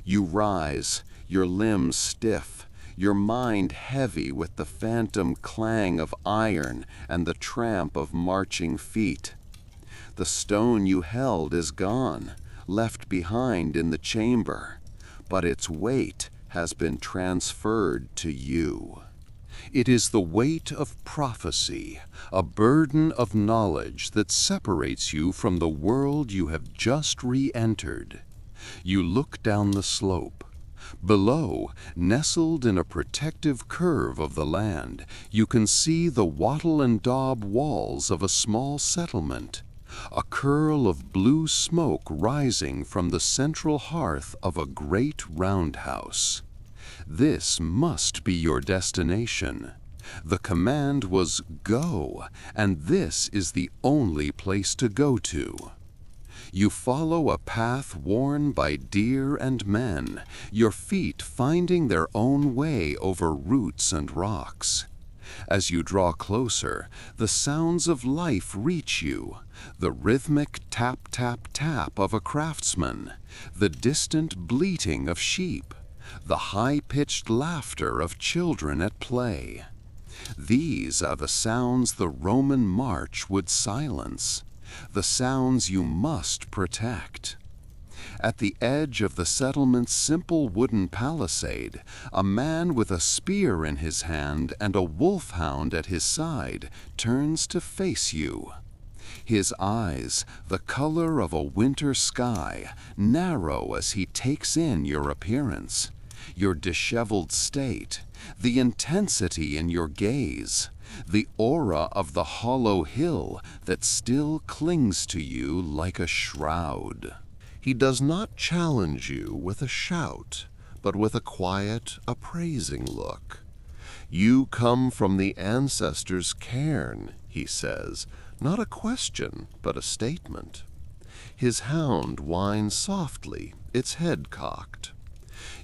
You rise, your limbs stiff, your mind heavy with the phantom clang of iron and the tramp of marching feet. The stone you held is gone, left behind in the chamber, but its weight has been transferred to you. It is the weight of prophecy, a burden of knowledge that separates you from the world you have just re-entered. You look down the slope. Below, nestled in a protective curve of the land, you can see the wattle and daub walls of a small settlement, a curl of blue smoke rising from the central hearth of a great roundhouse. This must be your destination. The command was go, and this is the only place to go to. You follow a path worn by deer and men, your feet finding their own way over roots and rocks. As you draw closer, the sounds of life reach you, the rhythmic tap-tap-tap of a craftsman, the distant bleating of sheep, the high-pitched laughter of children at play. These are the sounds the Roman march would silence, the sounds you must protect. At the edge of the settlement's simple wooden palisade, a man with a spear in his hand and a wolfhound at his side turns to face you. His eyes, the color of a winter sky, narrow as he takes in your appearance, your disheveled state, the intensity in your gaze, the aura of the hollow hill that still clings to you like a shroud. He does not challenge you with a shout, but with a quiet, appraising look. You come from the ancestors' cairn, he says, not a question, but a statement. His hound whines softly, its head cocked.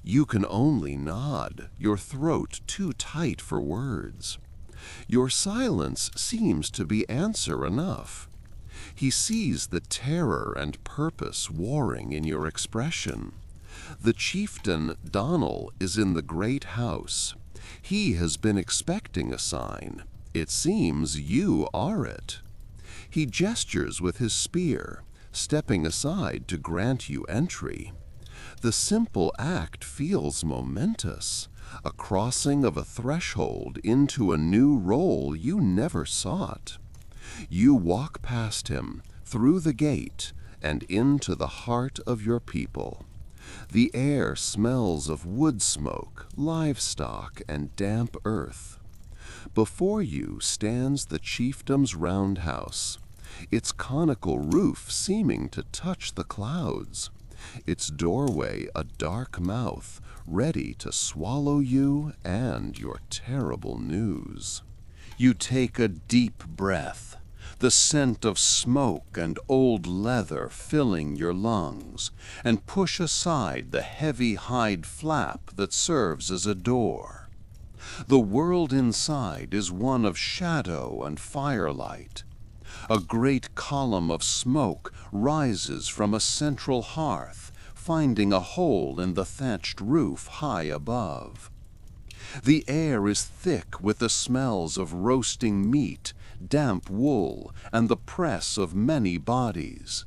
You can only nod, your throat too tight for words. Your silence seems to be answer enough. He sees the terror and purpose warring in your expression. The chieftain Donal is in the great house. He has been expecting a sign. It seems you are it. He gestures with his spear, stepping aside to grant you entry. The simple act feels momentous, a crossing of a threshold into a new role you never sought. You walk past him, through the gate, and into the heart of your people. The air smells of wood smoke, livestock, and damp earth. Before you stands the chiefdom's roundhouse, its conical roof seeming to touch the clouds, its doorway a dark mouth, ready to swallow you and your terrible news. You take a deep breath, the scent of smoke and old leather filling your lungs, and push aside the heavy hide flap that serves as a door. The world inside is one of shadow and firelight. A great column of smoke rises from a central hearth, finding a hole in the thatched roof high above. The air is thick with the smells of roasting meat, damp wool, and the press of many bodies.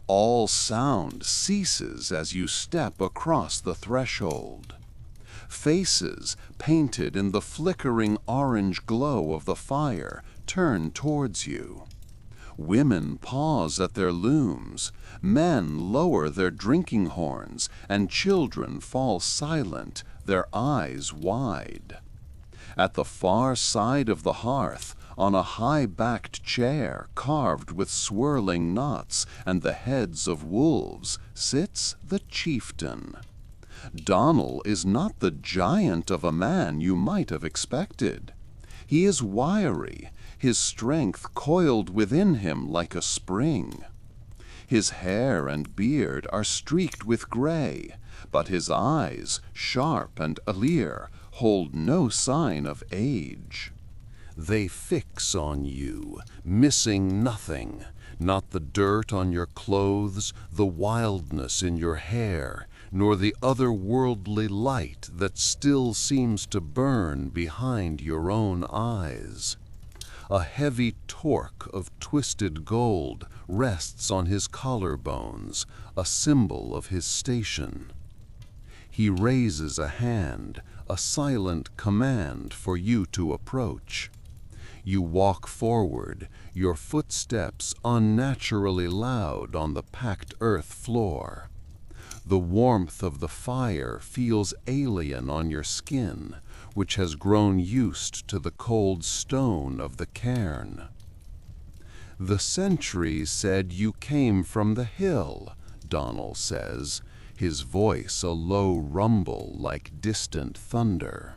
All sound ceases as you step across the threshold. Faces, painted in the flickering orange glow of the fire, turn towards you. Women pause at their looms, men lower their drinking horns, and children fall silent, their eyes wide. At the far side of the hearth, on a high-backed chair carved with swirling knots and the heads of wolves, sits the chieftain. Donal is not the giant of a man you might have expected. He is wiry, his strength coiled within him like a spring. His hair and beard are streaked with gray, but his eyes, sharp and alere, hold no sign of age. They fix on you, missing nothing, Not the dirt on your clothes, the wildness in your hair, nor the otherworldly light that still seems to burn behind your own eyes. A heavy torque of twisted gold rests on his collarbones, a symbol of his station. He raises a hand, a silent command for you to approach. You walk forward, your footsteps unnaturally loud on the packed earth floor. The warmth of the fire feels alien on your skin, which has grown used to the cold stone of the cairn. The sentries said you came from the hill, Donald says, his voice a low rumble like distant thunder.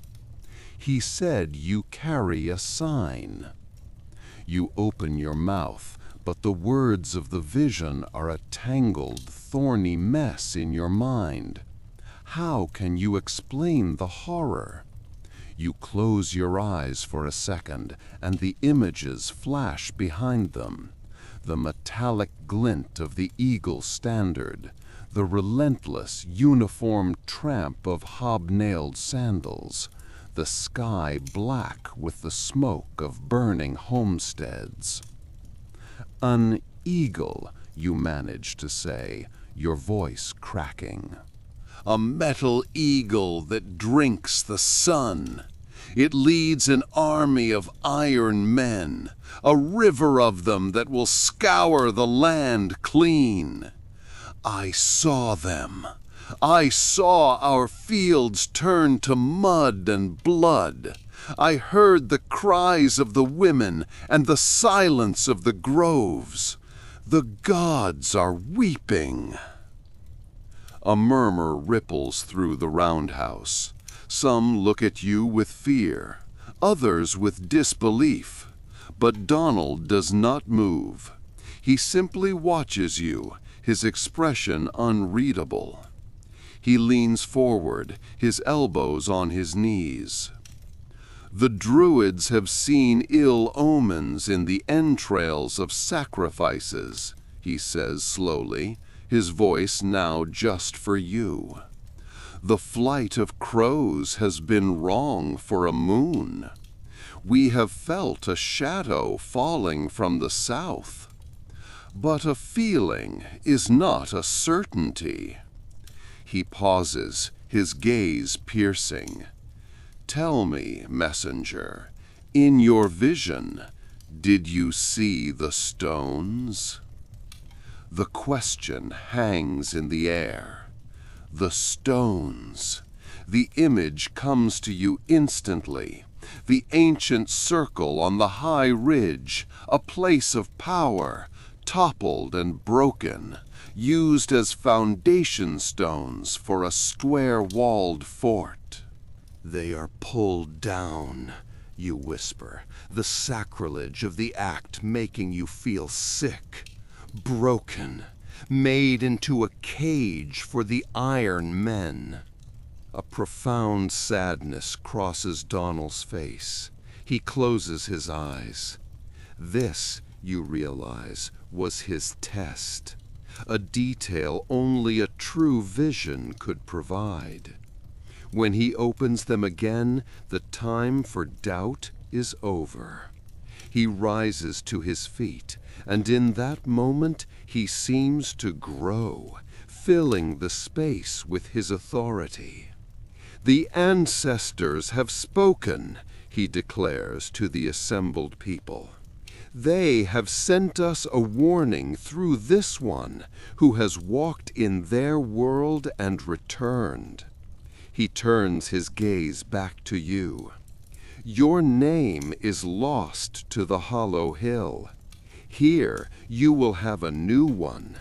He said you carry a sign. You open your mouth, but the words of the vision are a tangled, thorny mess in your mind. How can you explain the horror? You close your eyes for a second, and the images flash behind them. The metallic glint of the eagle standard, the relentless, uniform tramp of hobnailed sandals, the sky black with the smoke of burning homesteads. An eagle, you manage to say, your voice cracking. A metal eagle that drinks the sun. It leads an army of iron men, a river of them that will scour the land clean. I saw them. I saw our fields turn to mud and blood. I heard the cries of the women and the silence of the groves. The gods are weeping. A murmur ripples through the roundhouse. Some look at you with fear, others with disbelief. But Donald does not move. He simply watches you, his expression unreadable. He leans forward, his elbows on his knees. The Druids have seen ill omens in the entrails of sacrifices, he says slowly, his voice now just for you. The flight of crows has been wrong for a moon. We have felt a shadow falling from the south. But a feeling is not a certainty. He pauses, his gaze piercing. Tell me, messenger, in your vision, did you see the stones? The question hangs in the air. The stones. The image comes to you instantly. The ancient circle on the high ridge, a place of power, toppled and broken, used as foundation stones for a square-walled fort. They are pulled down, you whisper, the sacrilege of the act making you feel sick, broken, made into a cage for the iron men. A profound sadness crosses Donald's face. He closes his eyes. This, you realize, was his test, a detail only a true vision could provide. When he opens them again, the time for doubt is over. He rises to his feet, and in that moment he seems to grow, filling the space with his authority. The ancestors have spoken, he declares to the assembled people. They have sent us a warning through this one who has walked in their world and returned. He turns his gaze back to you. Your name is lost to the hollow hill. Here you will have a new one.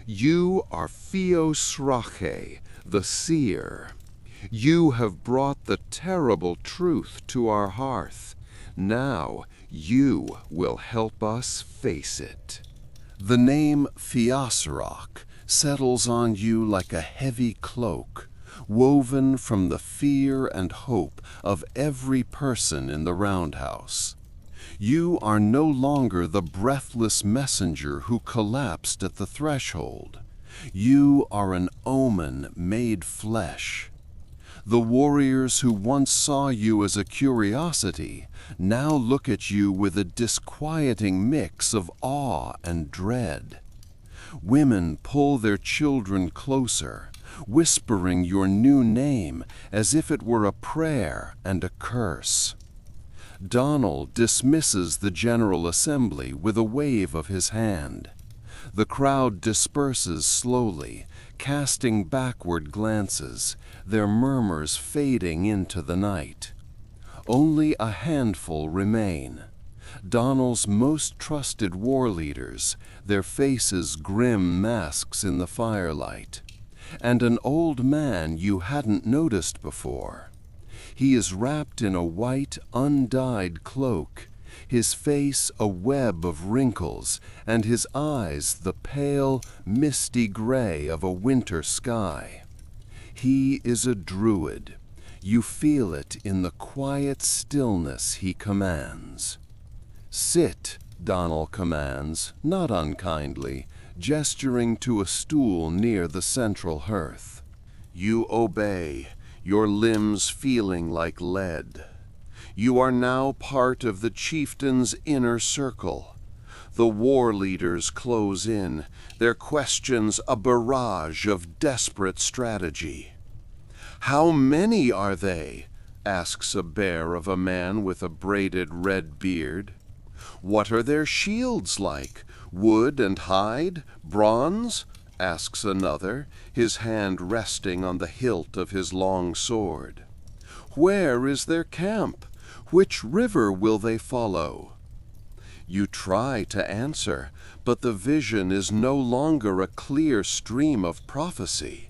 You are Fiosrache, the seer. You have brought the terrible truth to our hearth. Now you will help us face it. The name Fiosrach settles on you like a heavy cloak, woven from the fear and hope of every person in the roundhouse. You are no longer the breathless messenger who collapsed at the threshold. You are an omen made flesh. The warriors who once saw you as a curiosity now look at you with a disquieting mix of awe and dread. Women pull their children closer, whispering your new name as if it were a prayer and a curse. Donald dismisses the General Assembly with a wave of his hand. The crowd disperses slowly, casting backward glances, their murmurs fading into the night. Only a handful remain. Donald's most trusted war leaders, their faces grim masks in the firelight, and an old man you hadn't noticed before. He is wrapped in a white, undyed cloak, his face a web of wrinkles, and his eyes the pale, misty gray of a winter sky. He is a druid. You feel it in the quiet stillness he commands. "Sit," Donald commands, not unkindly, gesturing to a stool near the central hearth. You obey, your limbs feeling like lead. You are now part of the chieftain's inner circle. The war leaders close in, their questions a barrage of desperate strategy. "How many are they?" asks a bear of a man with a braided red beard. "What are their shields like? Wood and hide? Bronze?" asks another, his hand resting on the hilt of his long sword. "Where is their camp? Which river will they follow?" You try to answer, but the vision is no longer a clear stream of prophecy.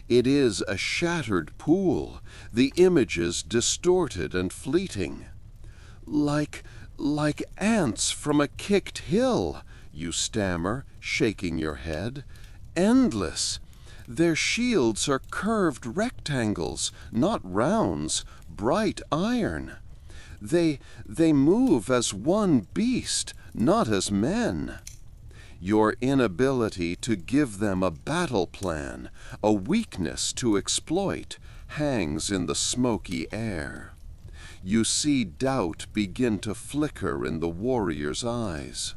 It is a shattered pool, the images distorted and fleeting. Like ants from a kicked hill," you stammer, shaking your head. "Endless. Their shields are curved rectangles, not rounds, bright iron. They move as one beast, not as men." Your inability to give them a battle plan, a weakness to exploit, hangs in the smoky air. You see doubt begin to flicker in the warrior's eyes.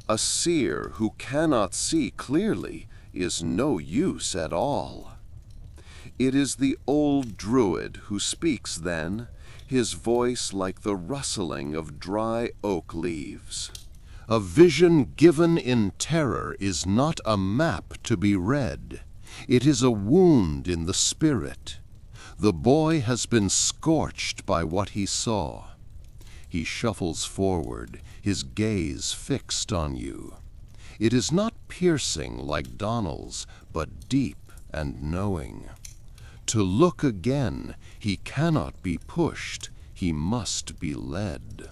A seer who cannot see clearly is no use at all. It is the old druid who speaks then, his voice like the rustling of dry oak leaves. "A vision given in terror is not a map to be read. It is a wound in the spirit. The boy has been scorched by what he saw." He shuffles forward, his gaze fixed on you. It is not piercing like Donald's, but deep and knowing. To look again, he cannot be pushed, he must be led.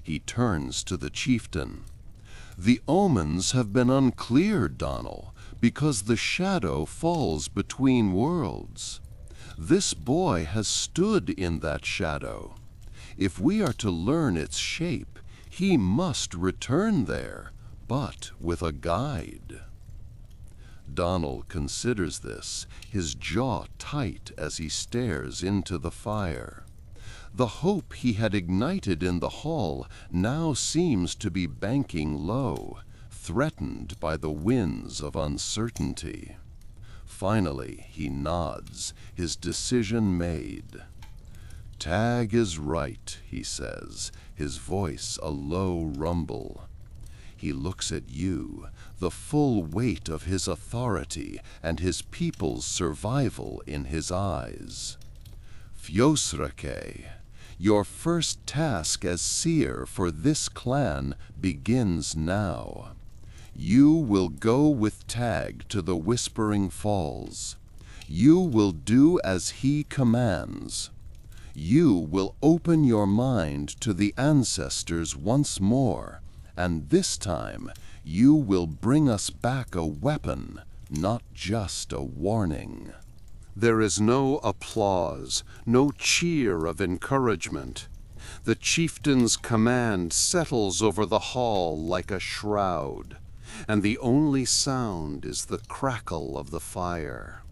He turns to the chieftain. "The omens have been unclear, Donald, because the shadow falls between worlds. This boy has stood in that shadow. If we are to learn its shape, he must return there, but with a guide." Donald considers this, his jaw tight as he stares into the fire. The hope he had ignited in the hall now seems to be banking low, threatened by the winds of uncertainty. Finally, he nods, his decision made. "Tag is right," he says, his voice a low rumble. He looks at you, the full weight of his authority and his people's survival in his eyes. "Fiosrake, your first task as seer for this clan begins now. You will go with Tag to the Whispering Falls. You will do as he commands. You will open your mind to the ancestors once more, and this time you will bring us back a weapon, not just a warning." There is no applause, no cheer of encouragement. The chieftain's command settles over the hall like a shroud, and the only sound is the crackle of the fire.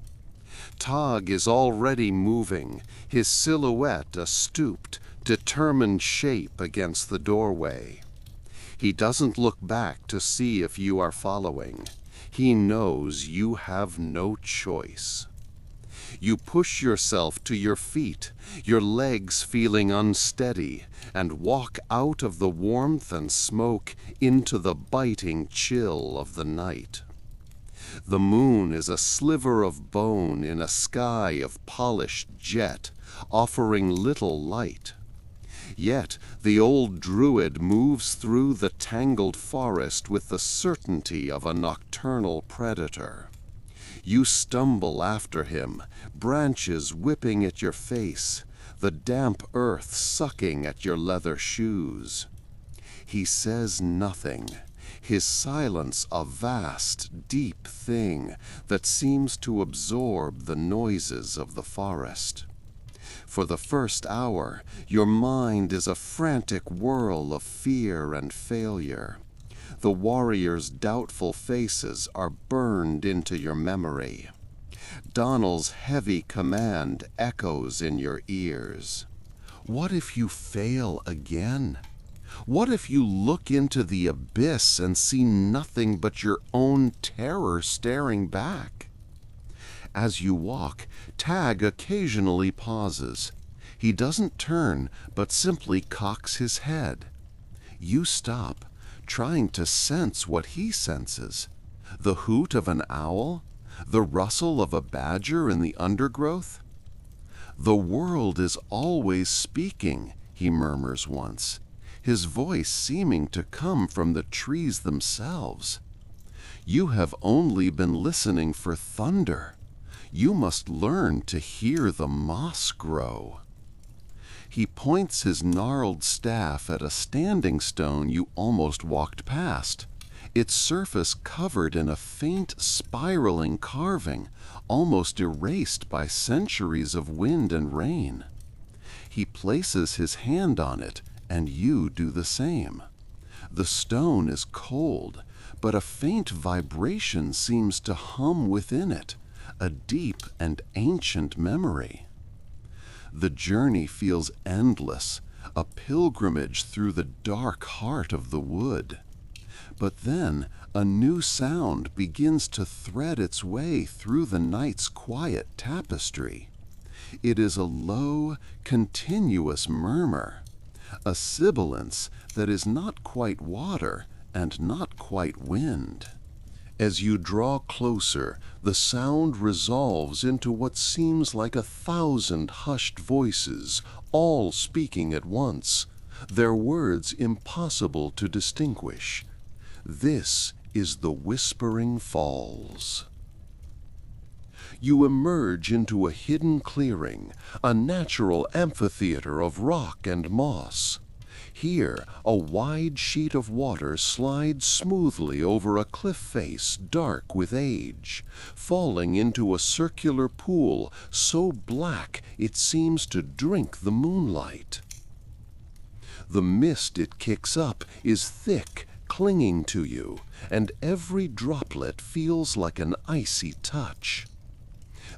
Tog is already moving, his silhouette a stooped, determined shape against the doorway. He doesn't look back to see if you are following. He knows you have no choice. You push yourself to your feet, your legs feeling unsteady, and walk out of the warmth and smoke into the biting chill of the night. The moon is a sliver of bone in a sky of polished jet, offering little light. Yet the old druid moves through the tangled forest with the certainty of a nocturnal predator. You stumble after him, branches whipping at your face, the damp earth sucking at your leather shoes. He says nothing, his silence a vast, deep thing that seems to absorb the noises of the forest. For the first hour, your mind is a frantic whirl of fear and failure. The warriors' doubtful faces are burned into your memory. Donald's heavy command echoes in your ears. What if you fail again? What if you look into the abyss and see nothing but your own terror staring back? As you walk, Tag occasionally pauses. He doesn't turn, but simply cocks his head. You stop, trying to sense what he senses. The hoot of an owl? The rustle of a badger in the undergrowth? "The world is always speaking," he murmurs once, his voice seeming to come from the trees themselves. "You have only been listening for thunder. You must learn to hear the moss grow." He points his gnarled staff at a standing stone you almost walked past, its surface covered in a faint spiraling carving, almost erased by centuries of wind and rain. He places his hand on it, and you do the same. The stone is cold, but a faint vibration seems to hum within it, a deep and ancient memory. The journey feels endless, a pilgrimage through the dark heart of the wood. But then a new sound begins to thread its way through the night's quiet tapestry. It is a low, continuous murmur, a sibilance that is not quite water and not quite wind. As you draw closer, the sound resolves into what seems like 1,000 hushed voices, all speaking at once, their words impossible to distinguish. This is the Whispering Falls. You emerge into a hidden clearing, a natural amphitheater of rock and moss. Here, a wide sheet of water slides smoothly over a cliff face dark with age, falling into a circular pool so black it seems to drink the moonlight. The mist it kicks up is thick, clinging to you, and every droplet feels like an icy touch.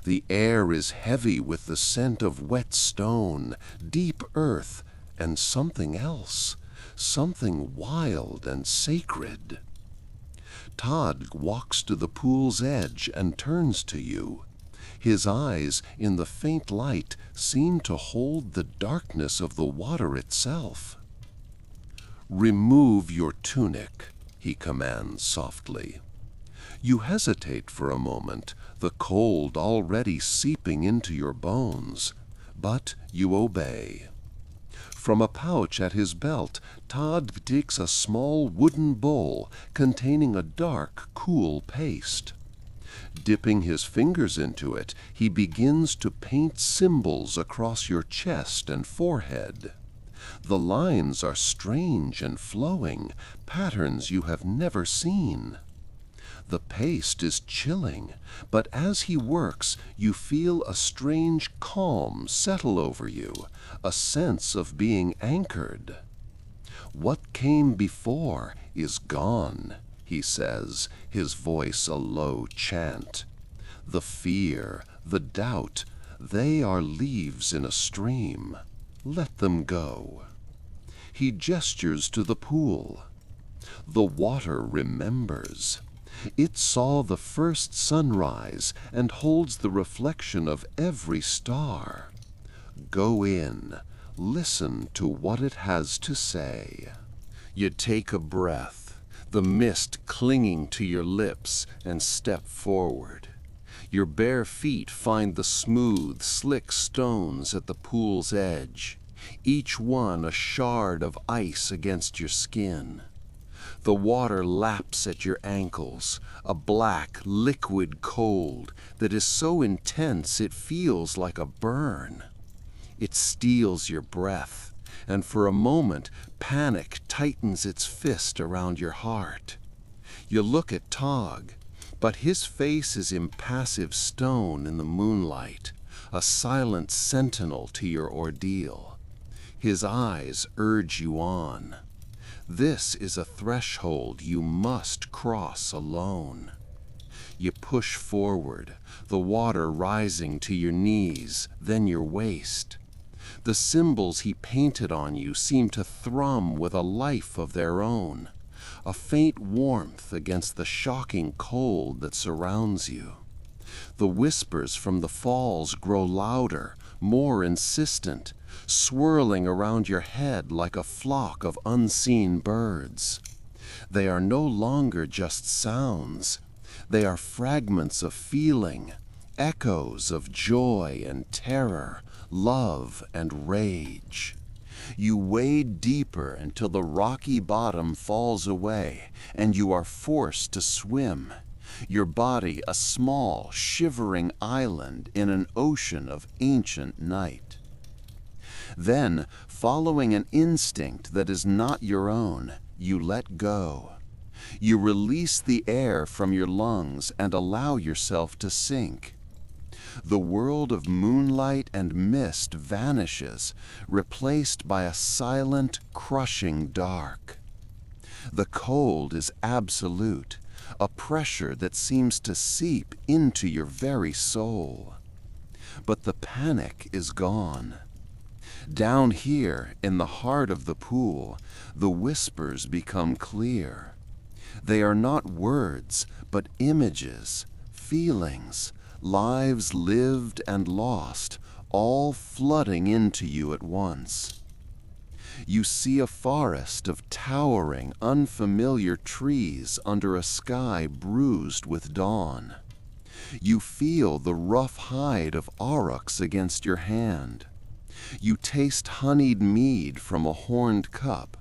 The air is heavy with the scent of wet stone, deep earth, and something else, something wild and sacred. Todd walks to the pool's edge and turns to you. His eyes, in the faint light, seem to hold the darkness of the water itself. "Remove your tunic," he commands softly. You hesitate for a moment, the cold already seeping into your bones, but you obey. From a pouch at his belt, Todd takes a small wooden bowl containing a dark, cool paste. Dipping his fingers into it, he begins to paint symbols across your chest and forehead. The lines are strange and flowing, patterns you have never seen. The paste is chilling, but as he works, you feel a strange calm settle over you, a sense of being anchored. What came before is gone, he says, his voice a low chant. The fear, the doubt, they are leaves in a stream. Let them go. He gestures to the pool. The water remembers. It saw the first sunrise and holds the reflection of every star. Go in, listen to what it has to say. You take a breath, the mist clinging to your lips, and step forward. Your bare feet find the smooth, slick stones at the pool's edge, each one a shard of ice against your skin. The water laps at your ankles, a black, liquid cold that is so intense it feels like a burn. It steals your breath, and for a moment, panic tightens its fist around your heart. You look at Tog, but his face is impassive stone in the moonlight, a silent sentinel to your ordeal. His eyes urge you on. This is a threshold you must cross alone. You push forward, the water rising to your knees, then your waist. The symbols he painted on you seem to thrum with a life of their own, a faint warmth against the shocking cold that surrounds you. The whispers from the falls grow louder, more insistent, swirling around your head like a flock of unseen birds. They are no longer just sounds. They are fragments of feeling, echoes of joy and terror, love and rage. You wade deeper until the rocky bottom falls away and you are forced to swim, your body a small, shivering island in an ocean of ancient night. Then, following an instinct that is not your own, you let go. You release the air from your lungs and allow yourself to sink. The world of moonlight and mist vanishes, replaced by a silent, crushing dark. The cold is absolute, a pressure that seems to seep into your very soul. But the panic is gone. Down here, in the heart of the pool, the whispers become clear. They are not words, but images, feelings, lives lived and lost, all flooding into you at once. You see a forest of towering, unfamiliar trees under a sky bruised with dawn. You feel the rough hide of aurochs against your hand. You taste honeyed mead from a horned cup,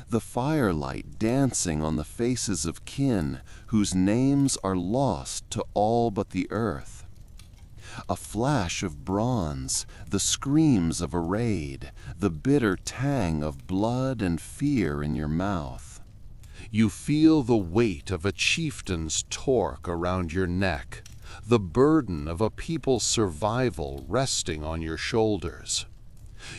the firelight dancing on the faces of kin whose names are lost to all but the earth. A flash of bronze, the screams of a raid, the bitter tang of blood and fear in your mouth. You feel the weight of a chieftain's torque around your neck, the burden of a people's survival resting on your shoulders.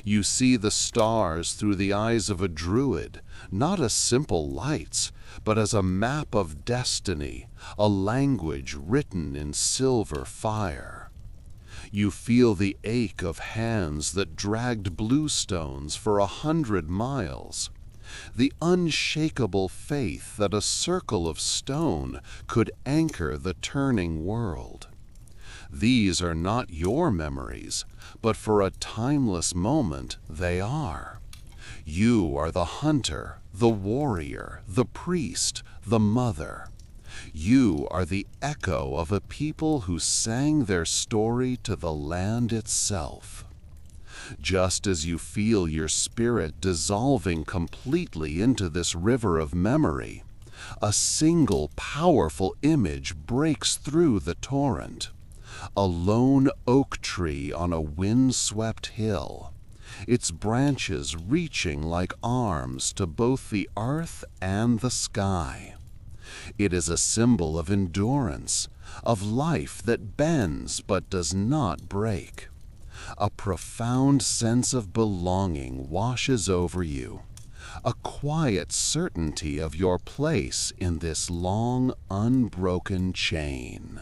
You see the stars through the eyes of a druid, not as simple lights, but as a map of destiny, a language written in silver fire. You feel the ache of hands that dragged bluestones for 100 miles, the unshakable faith that a circle of stone could anchor the turning world. These are not your memories, but for a timeless moment they are. You are the hunter, the warrior, the priest, the mother. You are the echo of a people who sang their story to the land itself. Just as you feel your spirit dissolving completely into this river of memory, a single powerful image breaks through the torrent. A lone oak tree on a wind-swept hill, its branches reaching like arms to both the earth and the sky. It is a symbol of endurance, of life that bends but does not break. A profound sense of belonging washes over you, a quiet certainty of your place in this long, unbroken chain.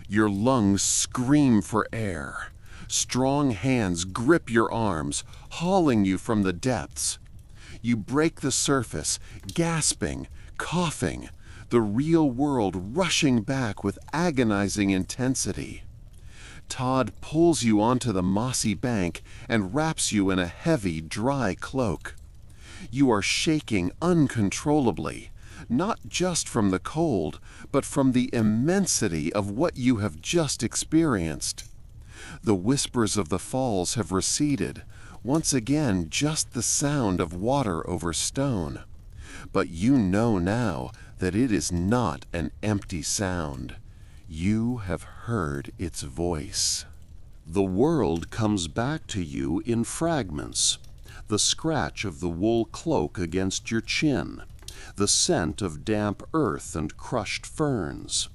Your lungs scream for air. Strong hands grip your arms, hauling you from the depths. You break the surface, gasping, coughing, the real world rushing back with agonizing intensity. Todd pulls you onto the mossy bank and wraps you in a heavy, dry cloak. You are shaking uncontrollably, not just from the cold, but from the immensity of what you have just experienced. The whispers of the falls have receded, once again just the sound of water over stone. But you know now that it is not an empty sound. You have heard its voice. The world comes back to you in fragments. The scratch of the wool cloak against your chin, the scent of damp earth and crushed ferns,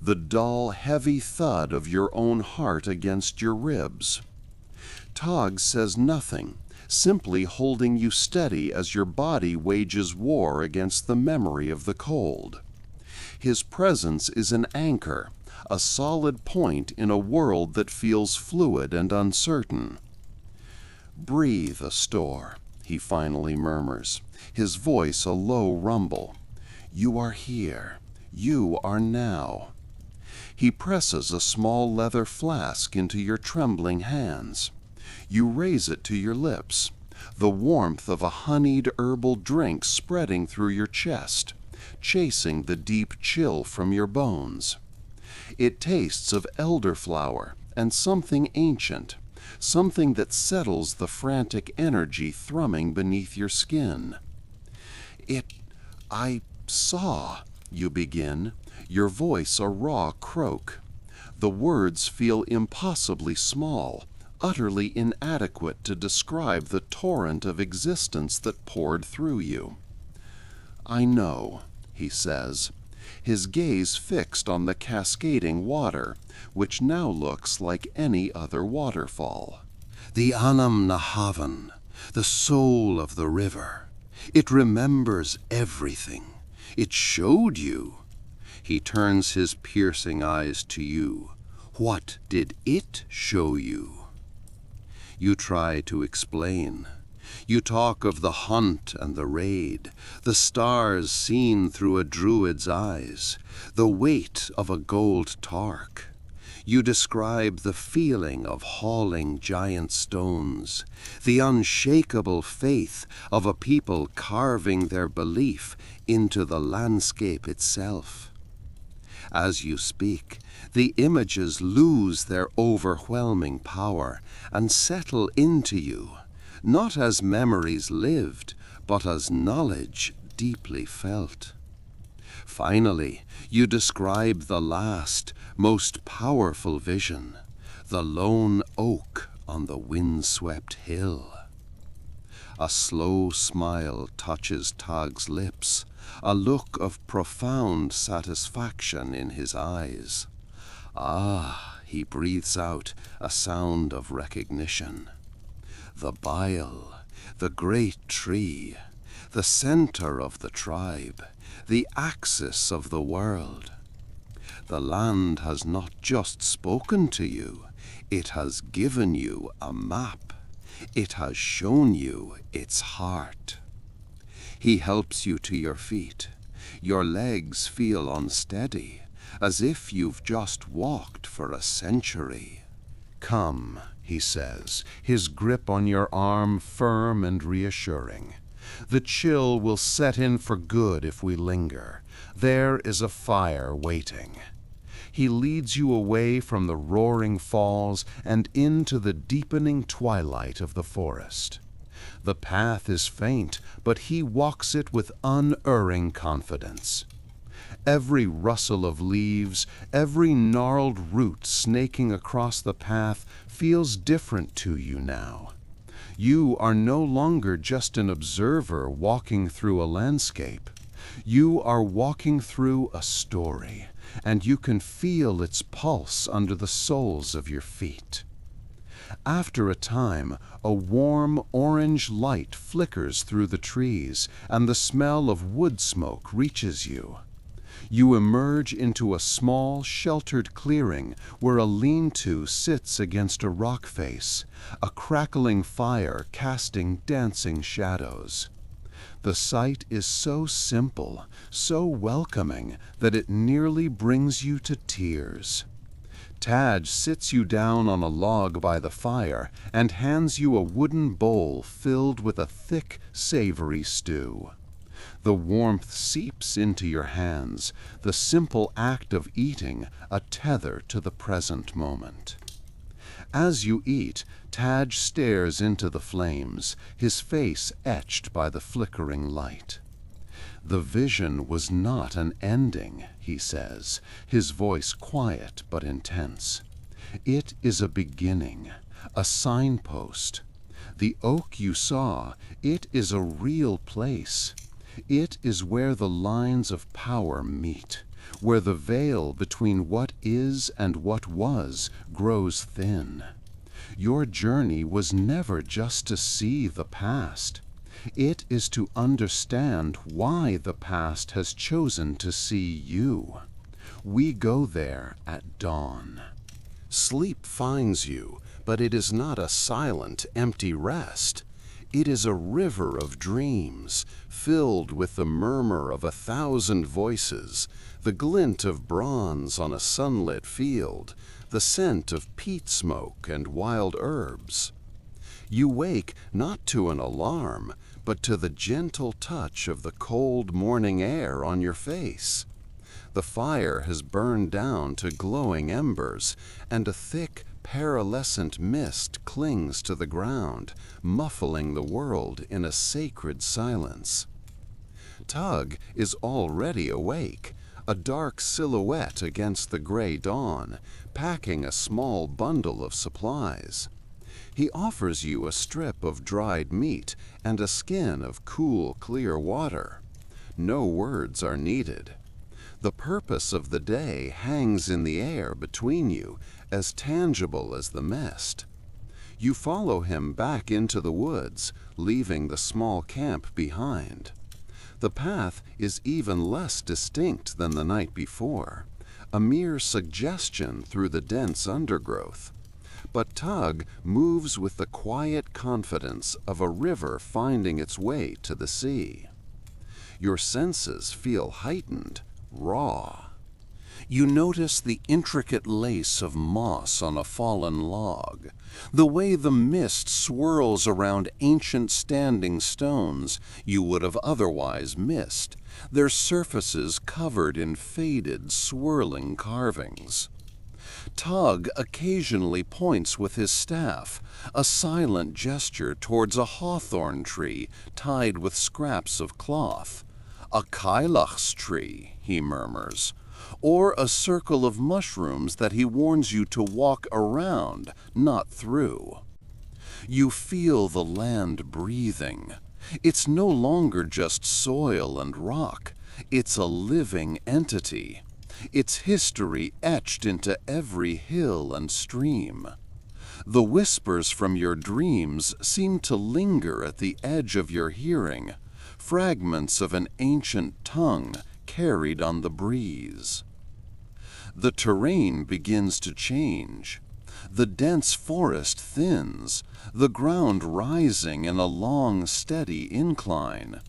the dull, heavy thud of your own heart against your ribs. Tog says nothing, simply holding you steady as your body wages war against the memory of the cold. His presence is an anchor, a solid point in a world that feels fluid and uncertain. "Breathe, Astor," he finally murmurs, his voice a low rumble. "You are here. You are now." He presses a small leather flask into your trembling hands. You raise it to your lips, the warmth of a honeyed herbal drink spreading through your chest, chasing the deep chill from your bones. It tastes of elderflower and something ancient, something that settles the frantic energy thrumming beneath your skin. I saw," you begin, your voice a raw croak. The words feel impossibly small, utterly inadequate to describe the torrent of existence that poured through you. "I know," he says, his gaze fixed on the cascading water, which now looks like any other waterfall. "The Anam Nahavan, the soul of the river. It remembers everything. It showed you." He turns his piercing eyes to you. "What did it show you?" You try to explain. You talk of the hunt and the raid, the stars seen through a druid's eyes, the weight of a gold tark. You describe the feeling of hauling giant stones, the unshakable faith of a people carving their belief into the landscape itself. As you speak, the images lose their overwhelming power and settle into you, not as memories lived, but as knowledge deeply felt. Finally, you describe the last, most powerful vision, the lone oak on the windswept hill. A slow smile touches Tog's lips, a look of profound satisfaction in his eyes. "Ah," he breathes out, a sound of recognition. "The bile, the great tree, the center of the tribe, the axis of the world. The land has not just spoken to you, it has given you a map. It has shown you its heart." He helps you to your feet. Your legs feel unsteady, as if you've just walked for a century. "Come," he says, his grip on your arm firm and reassuring. "The chill will set in for good if we linger. There is a fire waiting." He leads you away from the roaring falls and into the deepening twilight of the forest. The path is faint, but he walks it with unerring confidence. Every rustle of leaves, every gnarled root snaking across the path feels different to you now. You are no longer just an observer walking through a landscape. You are walking through a story, and you can feel its pulse under the soles of your feet. After a time, a warm orange light flickers through the trees, and the smell of wood smoke reaches you. You emerge into a small, sheltered clearing where a lean-to sits against a rock face, a crackling fire casting dancing shadows. The sight is so simple, so welcoming, that it nearly brings you to tears. Taj sits you down on a log by the fire and hands you a wooden bowl filled with a thick, savory stew. The warmth seeps into your hands, the simple act of eating a tether to the present moment. As you eat, Taj stares into the flames, his face etched by the flickering light. The vision was not an ending, he says, his voice quiet but intense. It is a beginning, a signpost. The oak you saw, it is a real place. It is where the lines of power meet, where the veil between what is and what was grows thin. Your journey was never just to see the past. It is to understand why the past has chosen to see you. We go there at dawn. Sleep finds you, but it is not a silent, empty rest. It is a river of dreams, filled with the murmur of 1,000 voices, the glint of bronze on a sunlit field, the scent of peat smoke and wild herbs. You wake not to an alarm, but to the gentle touch of the cold morning air on your face. The fire has burned down to glowing embers, and a thick, pearlescent mist clings to the ground, muffling the world in a sacred silence. Tug is already awake, a dark silhouette against the gray dawn, packing a small bundle of supplies. He offers you a strip of dried meat and a skin of cool, clear water. No words are needed. The purpose of the day hangs in the air between you, as tangible as the mist. You follow him back into the woods, leaving the small camp behind. The path is even less distinct than the night before, a mere suggestion through the dense undergrowth. But Tug moves with the quiet confidence of a river finding its way to the sea. Your senses feel heightened, raw. You notice the intricate lace of moss on a fallen log, the way the mist swirls around ancient standing stones you would have otherwise missed, their surfaces covered in faded, swirling carvings. Tug occasionally points with his staff, a silent gesture towards a hawthorn tree tied with scraps of cloth. A kailach's tree, he murmurs, or a circle of mushrooms that he warns you to walk around, not through. You feel the land breathing. It's no longer just soil and rock. It's a living entity. Its history etched into every hill and stream. The whispers from your dreams seem to linger at the edge of your hearing, fragments of an ancient tongue carried on the breeze. The terrain begins to change. The dense forest thins, the ground rising in a long, steady incline.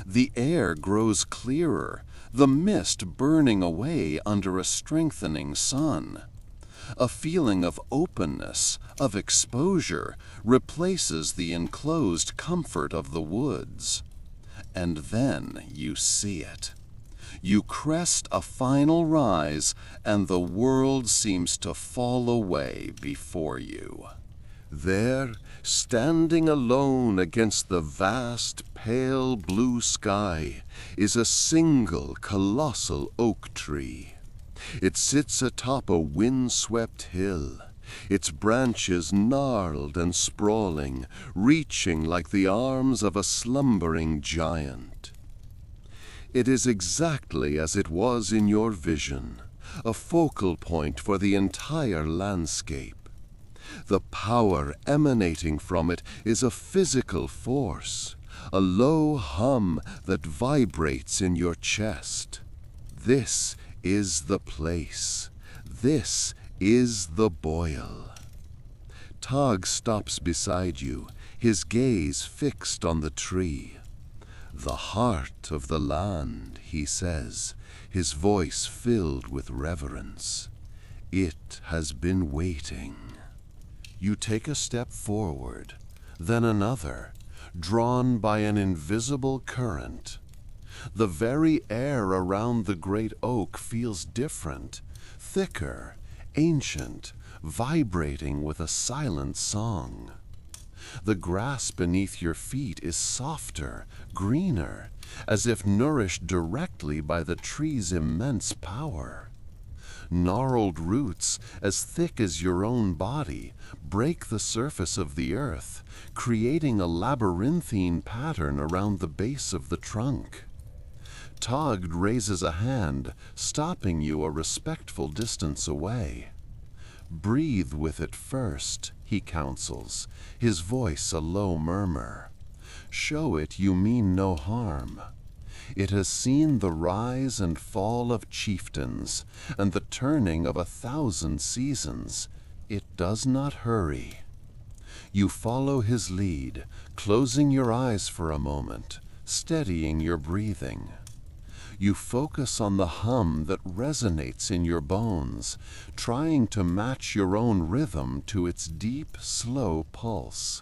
The air grows clearer, the mist burning away under a strengthening sun. A feeling of openness, of exposure, replaces the enclosed comfort of the woods. And then you see it. You crest a final rise, and the world seems to fall away before you. There, standing alone against the vast, pale blue sky, is a single colossal oak tree. It sits atop a wind-swept hill, its branches gnarled and sprawling, reaching like the arms of a slumbering giant. It is exactly as it was in your vision, a focal point for the entire landscape. The power emanating from it is a physical force, a low hum that vibrates in your chest. This is the place. This is the boil. Tog stops beside you, his gaze fixed on the tree. The heart of the land, he says, his voice filled with reverence. It has been waiting. You take a step forward, then another, drawn by an invisible current. The very air around the great oak feels different, thicker, ancient, vibrating with a silent song. The grass beneath your feet is softer, greener, as if nourished directly by the tree's immense power. Gnarled roots, as thick as your own body, break the surface of the earth, creating a labyrinthine pattern around the base of the trunk. Tog raises a hand, stopping you a respectful distance away. Breathe with it first, he counsels, his voice a low murmur. Show it you mean no harm. It has seen the rise and fall of chieftains, and the turning of 1,000 seasons. It does not hurry. You follow his lead, closing your eyes for a moment, steadying your breathing. You focus on the hum that resonates in your bones, trying to match your own rhythm to its deep, slow pulse.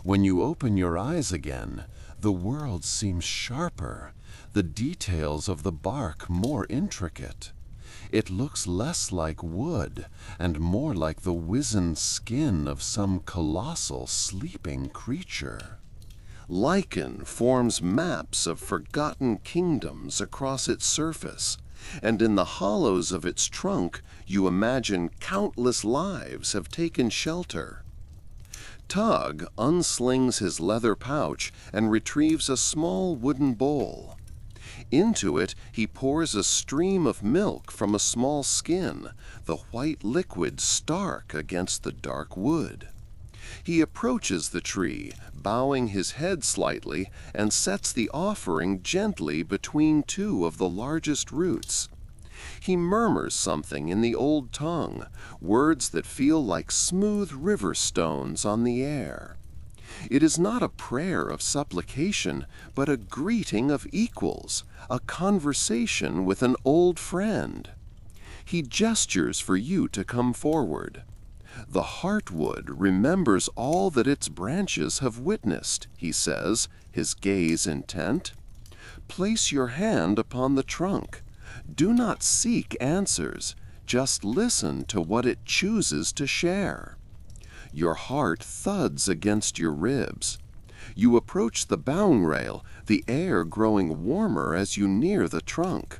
When you open your eyes again, the world seems sharper, the details of the bark more intricate. It looks less like wood and more like the wizened skin of some colossal sleeping creature. Lichen forms maps of forgotten kingdoms across its surface, and in the hollows of its trunk you imagine countless lives have taken shelter. Tog unslings his leather pouch and retrieves a small wooden bowl. Into it he pours a stream of milk from a small skin, the white liquid stark against the dark wood. He approaches the tree, bowing his head slightly, and sets the offering gently between two of the largest roots. He murmurs something in the old tongue, words that feel like smooth river stones on the air. It is not a prayer of supplication, but a greeting of equals, a conversation with an old friend. He gestures for you to come forward. The heartwood remembers all that its branches have witnessed, he says, his gaze intent. Place your hand upon the trunk. Do not seek answers, just listen to what it chooses to share. Your heart thuds against your ribs. You approach the bowing rail, the air growing warmer as you near the trunk.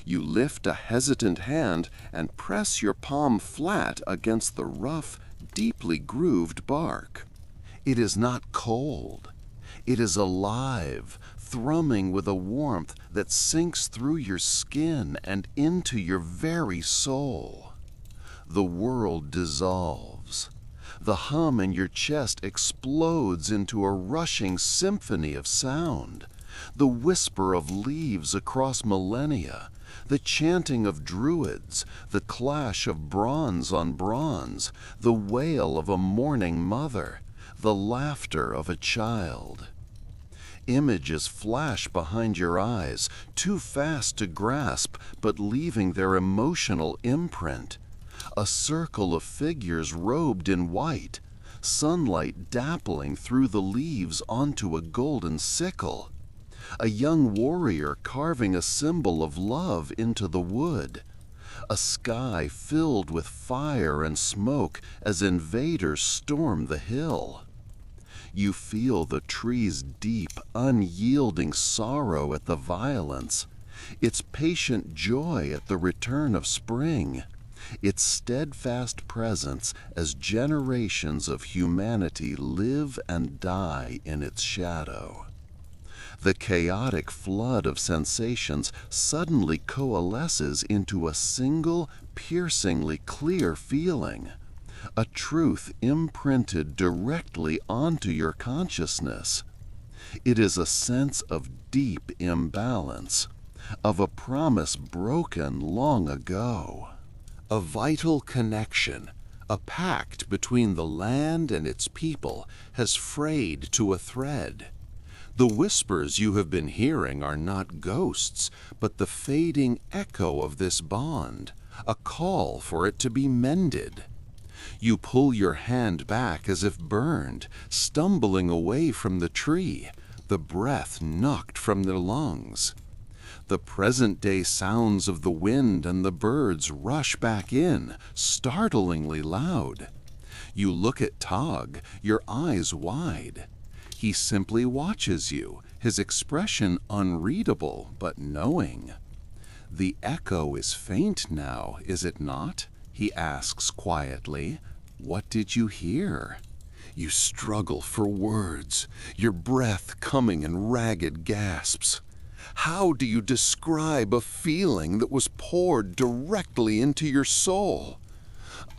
You lift a hesitant hand and press your palm flat against the rough, deeply grooved bark. It is not cold. It is alive, thrumming with a warmth that sinks through your skin and into your very soul. The world dissolves. The hum in your chest explodes into a rushing symphony of sound. The whisper of leaves across millennia, the chanting of druids, the clash of bronze on bronze, the wail of a mourning mother, the laughter of a child. Images flash behind your eyes, too fast to grasp, but leaving their emotional imprint. A circle of figures robed in white, sunlight dappling through the leaves onto a golden sickle. A young warrior carving a symbol of love into the wood. A sky filled with fire and smoke as invaders storm the hill. You feel the tree's deep, unyielding sorrow at the violence, its patient joy at the return of spring, its steadfast presence as generations of humanity live and die in its shadow. The chaotic flood of sensations suddenly coalesces into a single, piercingly clear feeling, a truth imprinted directly onto your consciousness. It is a sense of deep imbalance, of a promise broken long ago. A vital connection, a pact between the land and its people, has frayed to a thread. The whispers you have been hearing are not ghosts, but the fading echo of this bond, a call for it to be mended. You pull your hand back as if burned, stumbling away from the tree, the breath knocked from their lungs. The present-day sounds of the wind and the birds rush back in, startlingly loud. You look at Tog, your eyes wide. He simply watches you, his expression unreadable but knowing. The echo is faint now, is it not? He asks quietly. What did you hear? You struggle for words, your breath coming in ragged gasps. How do you describe a feeling that was poured directly into your soul?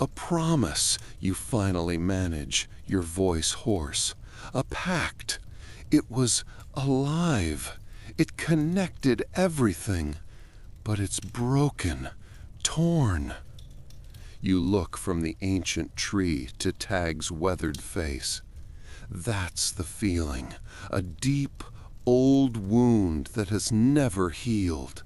A promise, you finally manage, your voice hoarse. A pact. It was alive. It connected everything. But it's broken, torn. You look from the ancient tree to Tag's weathered face. That's the feeling, a deep, old wound that has never healed.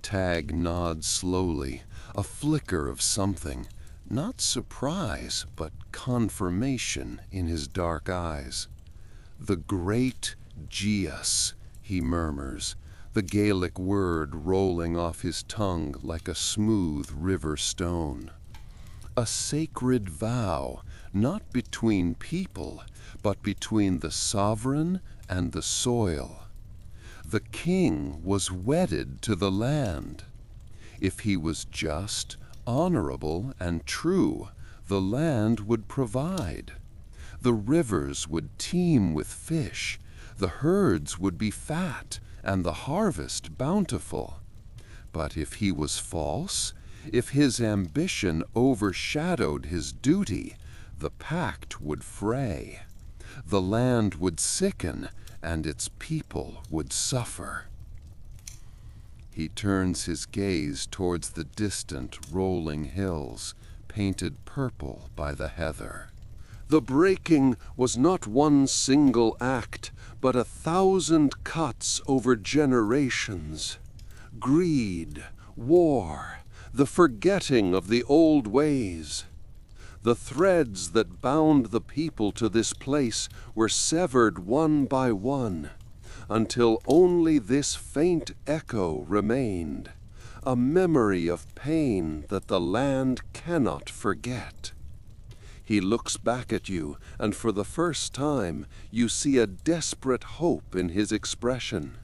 Tag nods slowly, a flicker of something, not surprise, but confirmation in his dark eyes. The great Geas, he murmurs, the Gaelic word rolling off his tongue like a smooth river stone. A sacred vow, not between people, but between the sovereign and the soil. The king was wedded to the land. If he was just, honorable, and true, the land would provide. The rivers would teem with fish, the herds would be fat, and the harvest bountiful. But if he was false, if his ambition overshadowed his duty, the pact would fray. The land would sicken, and its people would suffer. He turns his gaze towards the distant rolling hills, painted purple by the heather. The breaking was not one single act, but 1,000 cuts over generations. Greed, war, the forgetting of the old ways. The threads that bound the people to this place were severed one by one, until only this faint echo remained, a memory of pain that the land cannot forget. He looks back at you, and for the first time you see a desperate hope in his expression.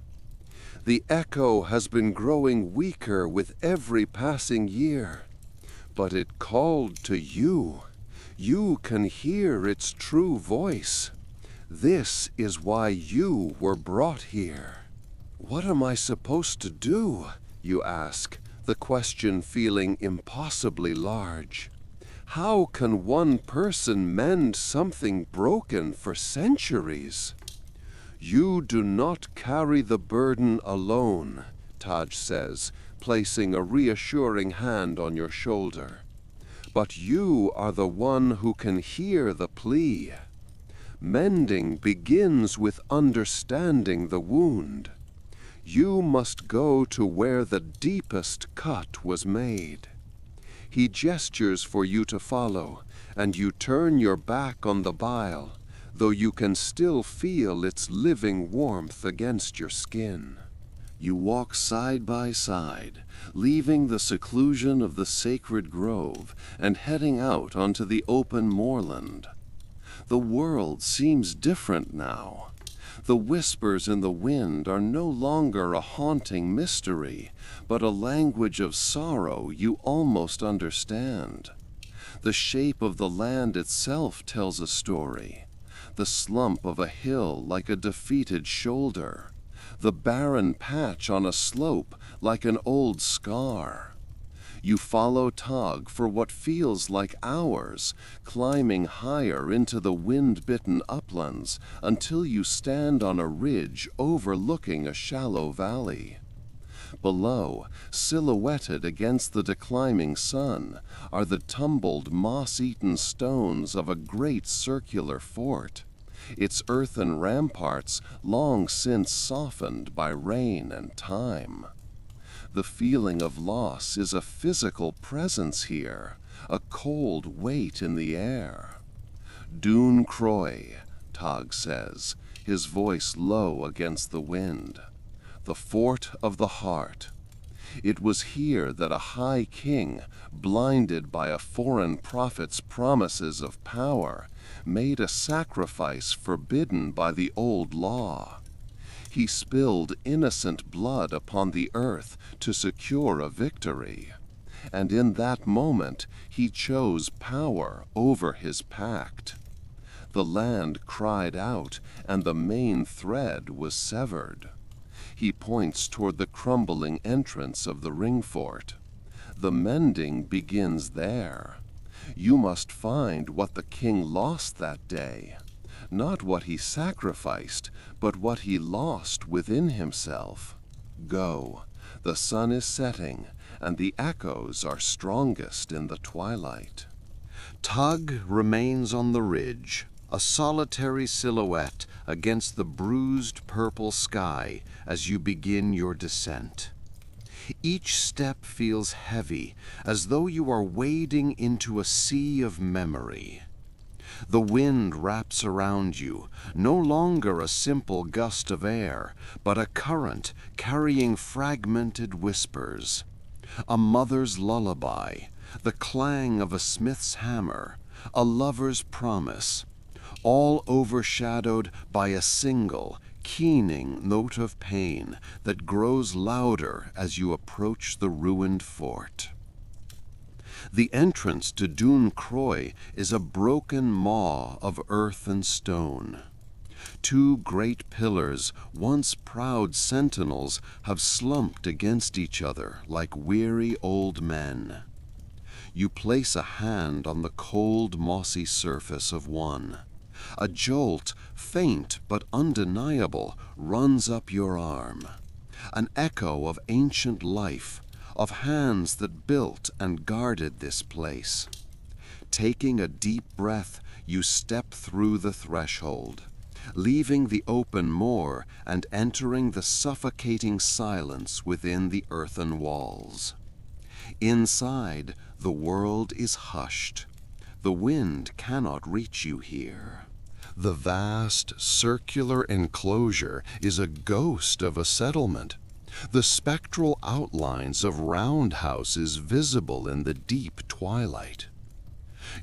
The echo has been growing weaker with every passing year, but it called to you. You can hear its true voice. This is why you were brought here. What am I supposed to do? You ask, the question feeling impossibly large. How can one person mend something broken for centuries? You do not carry the burden alone, Taj says, placing a reassuring hand on your shoulder. But you are the one who can hear the plea. Mending begins with understanding the wound. You must go to where the deepest cut was made. He gestures for you to follow, and you turn your back on the bile, though you can still feel its living warmth against your skin. You walk side by side, leaving the seclusion of the sacred grove and heading out onto the open moorland. The world seems different now. The whispers in the wind are no longer a haunting mystery, but a language of sorrow you almost understand. The shape of the land itself tells a story. the slump of a hill like a defeated shoulder, the barren patch on a slope like an old scar. You follow Tog for what feels like hours, climbing higher into the wind-bitten uplands until you stand on a ridge overlooking a shallow valley. Below, silhouetted against the declining sun, are the tumbled, moss-eaten stones of a great circular fort, its earthen ramparts long since softened by rain and time. The feeling of loss is a physical presence here, a cold weight in the air. Dún Croy, Tog says, his voice low against the wind. The fort of the heart. It was here that a high king, blinded by a foreign prophet's promises of power, made a sacrifice forbidden by the old law. He spilled innocent blood upon the earth to secure a victory, and in that moment he chose power over his pact. The land cried out, and the main thread was severed. He points toward the crumbling entrance of the ring fort. The mending begins there. You must find what the king lost that day. Not what he sacrificed, but what he lost within himself. Go. The sun is setting, and the echoes are strongest in the twilight. Tug remains on the ridge, a solitary silhouette against the bruised purple sky as you begin your descent. Each step feels heavy, as though you are wading into a sea of memory. The wind wraps around you, no longer a simple gust of air, but a current carrying fragmented whispers. A mother's lullaby, the clang of a smith's hammer, a lover's promise, all overshadowed by a single, keening note of pain that grows louder as you approach the ruined fort. The entrance to Dún Croy is a broken maw of earth and stone. Two great pillars, once proud sentinels, have slumped against each other like weary old men. You place a hand on the cold, mossy surface of one. A jolt, faint but undeniable, runs up your arm. An echo of ancient life, of hands that built and guarded this place. Taking a deep breath, you step through the threshold, leaving the open moor and entering the suffocating silence within the earthen walls. Inside, the world is hushed. The wind cannot reach you here. The vast, circular enclosure is a ghost of a settlement. The spectral outlines of roundhouses visible in the deep twilight.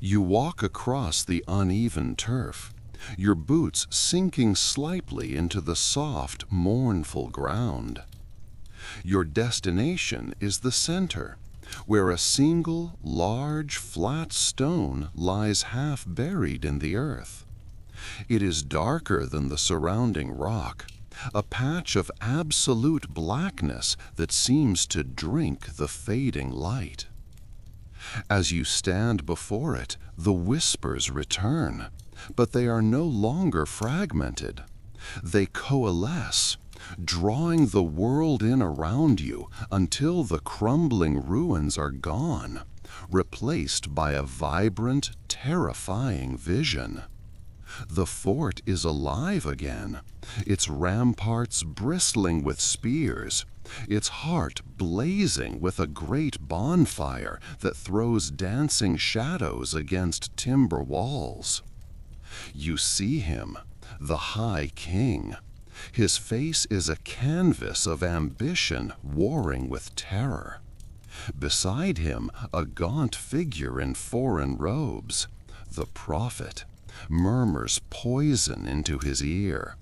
You walk across the uneven turf, your boots sinking slightly into the soft, mournful ground. Your destination is the center, where a single, large, flat stone lies half buried in the earth. It is darker than the surrounding rock, a patch of absolute blackness that seems to drink the fading light. As you stand before it, the whispers return, but they are no longer fragmented. They coalesce, drawing the world in around you until the crumbling ruins are gone, replaced by a vibrant, terrifying vision. The fort is alive again, its ramparts bristling with spears, its heart blazing with a great bonfire that throws dancing shadows against timber walls. You see him, the High King. His face is a canvas of ambition warring with terror. Beside him, a gaunt figure in foreign robes, the prophet, murmurs poison into his ear,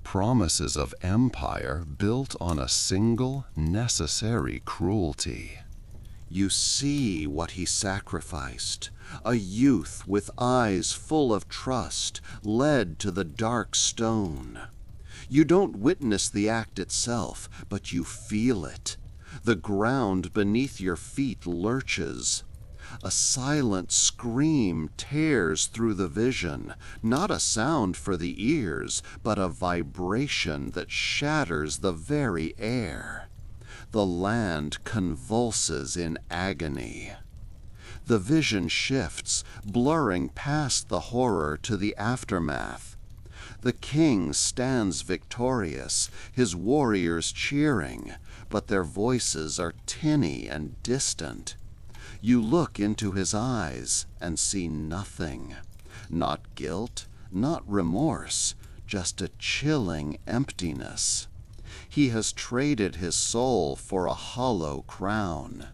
promises of empire built on a single necessary cruelty. You see what he sacrificed, a youth with eyes full of trust, led to the dark stone. You don't witness the act itself, but you feel it. The ground beneath your feet lurches. A silent scream tears through the vision, not a sound for the ears, but a vibration that shatters the very air. The land convulses in agony. The vision shifts, blurring past the horror to the aftermath. The king stands victorious, his warriors cheering, but their voices are tinny and distant. You look into his eyes and see nothing. Not guilt, not remorse, just a chilling emptiness. He has traded his soul for a hollow crown.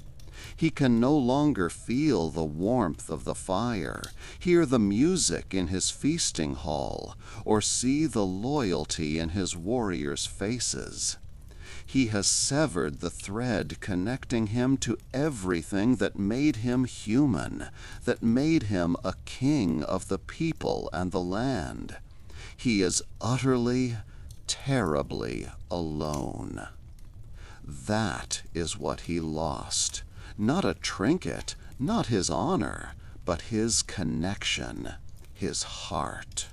He can no longer feel the warmth of the fire, hear the music in his feasting hall, or see the loyalty in his warriors' faces. He has severed the thread connecting him to everything that made him human, that made him a king of the people and the land. He is utterly, terribly alone. That is what he lost. Not a trinket, not his honor, but his connection, his heart.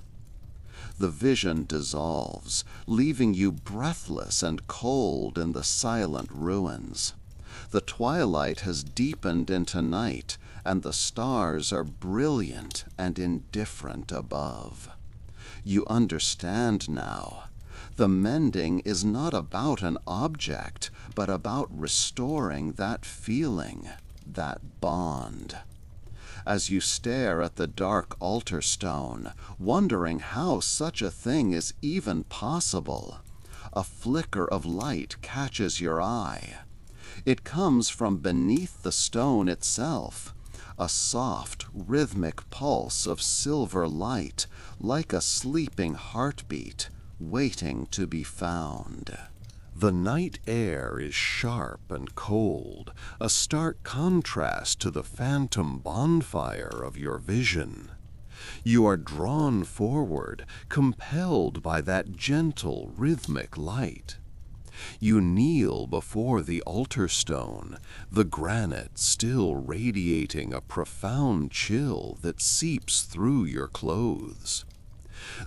The vision dissolves, leaving you breathless and cold in the silent ruins. The twilight has deepened into night, and the stars are brilliant and indifferent above. You understand now. The mending is not about an object, but about restoring that feeling, that bond. As you stare at the dark altar stone, wondering how such a thing is even possible, a flicker of light catches your eye. It comes from beneath the stone itself, a soft, rhythmic pulse of silver light, like a sleeping heartbeat, waiting to be found. The night air is sharp and cold, a stark contrast to the phantom bonfire of your vision. You are drawn forward, compelled by that gentle, rhythmic light. You kneel before the altar stone, the granite still radiating a profound chill that seeps through your clothes.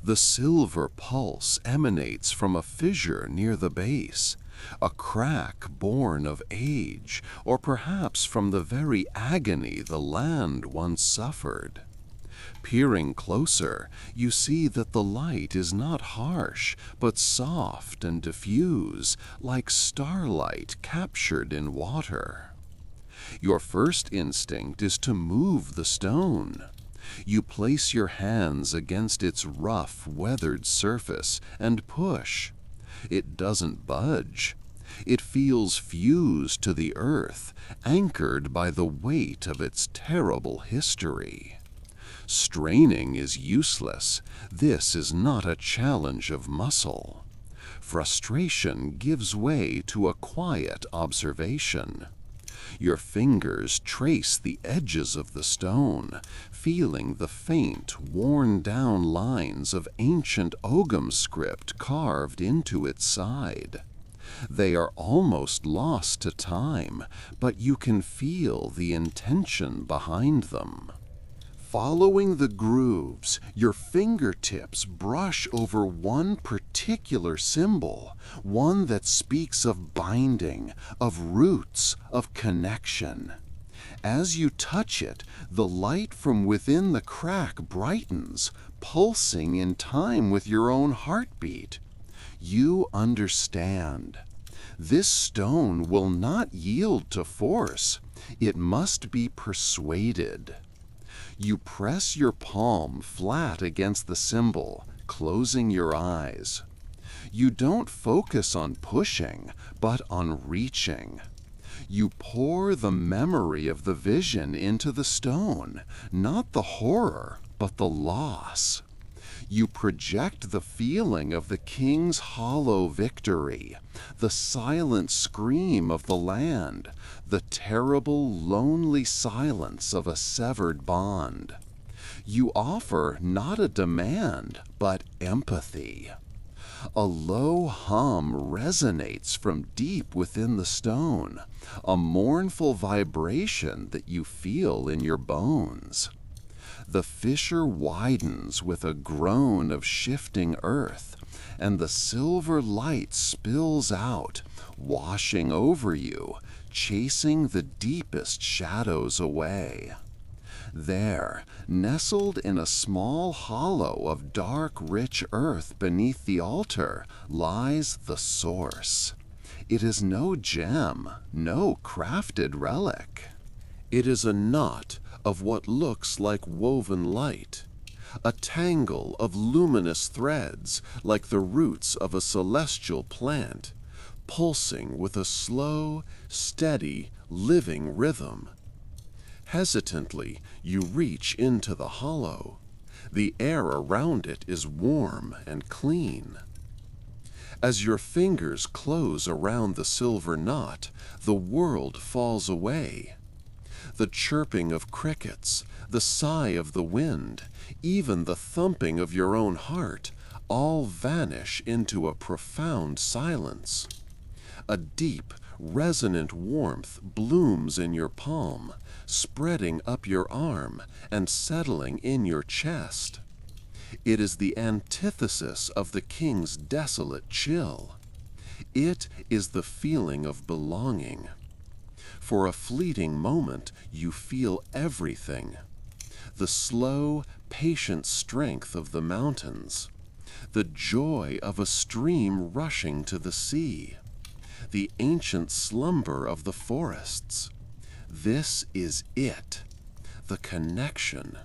The silver pulse emanates from a fissure near the base, a crack born of age, or perhaps from the very agony the land once suffered. Peering closer, you see that the light is not harsh, but soft and diffuse, like starlight captured in water. Your first instinct is to move the stone. You place your hands against its rough, weathered surface and push. It doesn't budge. It feels fused to the earth, anchored by the weight of its terrible history. Straining is useless. This is not a challenge of muscle. Frustration gives way to a quiet observation. Your fingers trace the edges of the stone, feeling the faint, worn-down lines of ancient Ogham script carved into its side. They are almost lost to time, but you can feel the intention behind them. Following the grooves, your fingertips brush over one particular symbol, one that speaks of binding, of roots, of connection. As you touch it, the light from within the crack brightens, pulsing in time with your own heartbeat. You understand. This stone will not yield to force. It must be persuaded. You press your palm flat against the symbol, closing your eyes. You don't focus on pushing, but on reaching. You pour the memory of the vision into the stone, not the horror, but the loss. You project the feeling of the king's hollow victory, the silent scream of the land, the terrible, lonely silence of a severed bond. You offer not a demand, but empathy. A low hum resonates from deep within the stone, a mournful vibration that you feel in your bones. The fissure widens with a groan of shifting earth, and the silver light spills out, washing over you, chasing the deepest shadows away. There, nestled in a small hollow of dark, rich earth beneath the altar, lies the source. It is no gem, no crafted relic. It is a knot of what looks like woven light, a tangle of luminous threads like the roots of a celestial plant, pulsing with a slow, steady, living rhythm. Hesitantly, you reach into the hollow. The air around it is warm and clean. As your fingers close around the silver knot, the world falls away. The chirping of crickets, the sigh of the wind, even the thumping of your own heart, all vanish into a profound silence. A deep, resonant warmth blooms in your palm, spreading up your arm and settling in your chest. It is the antithesis of the king's desolate chill. It is the feeling of belonging. For a fleeting moment, you feel everything. The slow, patient strength of the mountains, the joy of a stream rushing to the sea, the ancient slumber of the forests. This is it, the connection.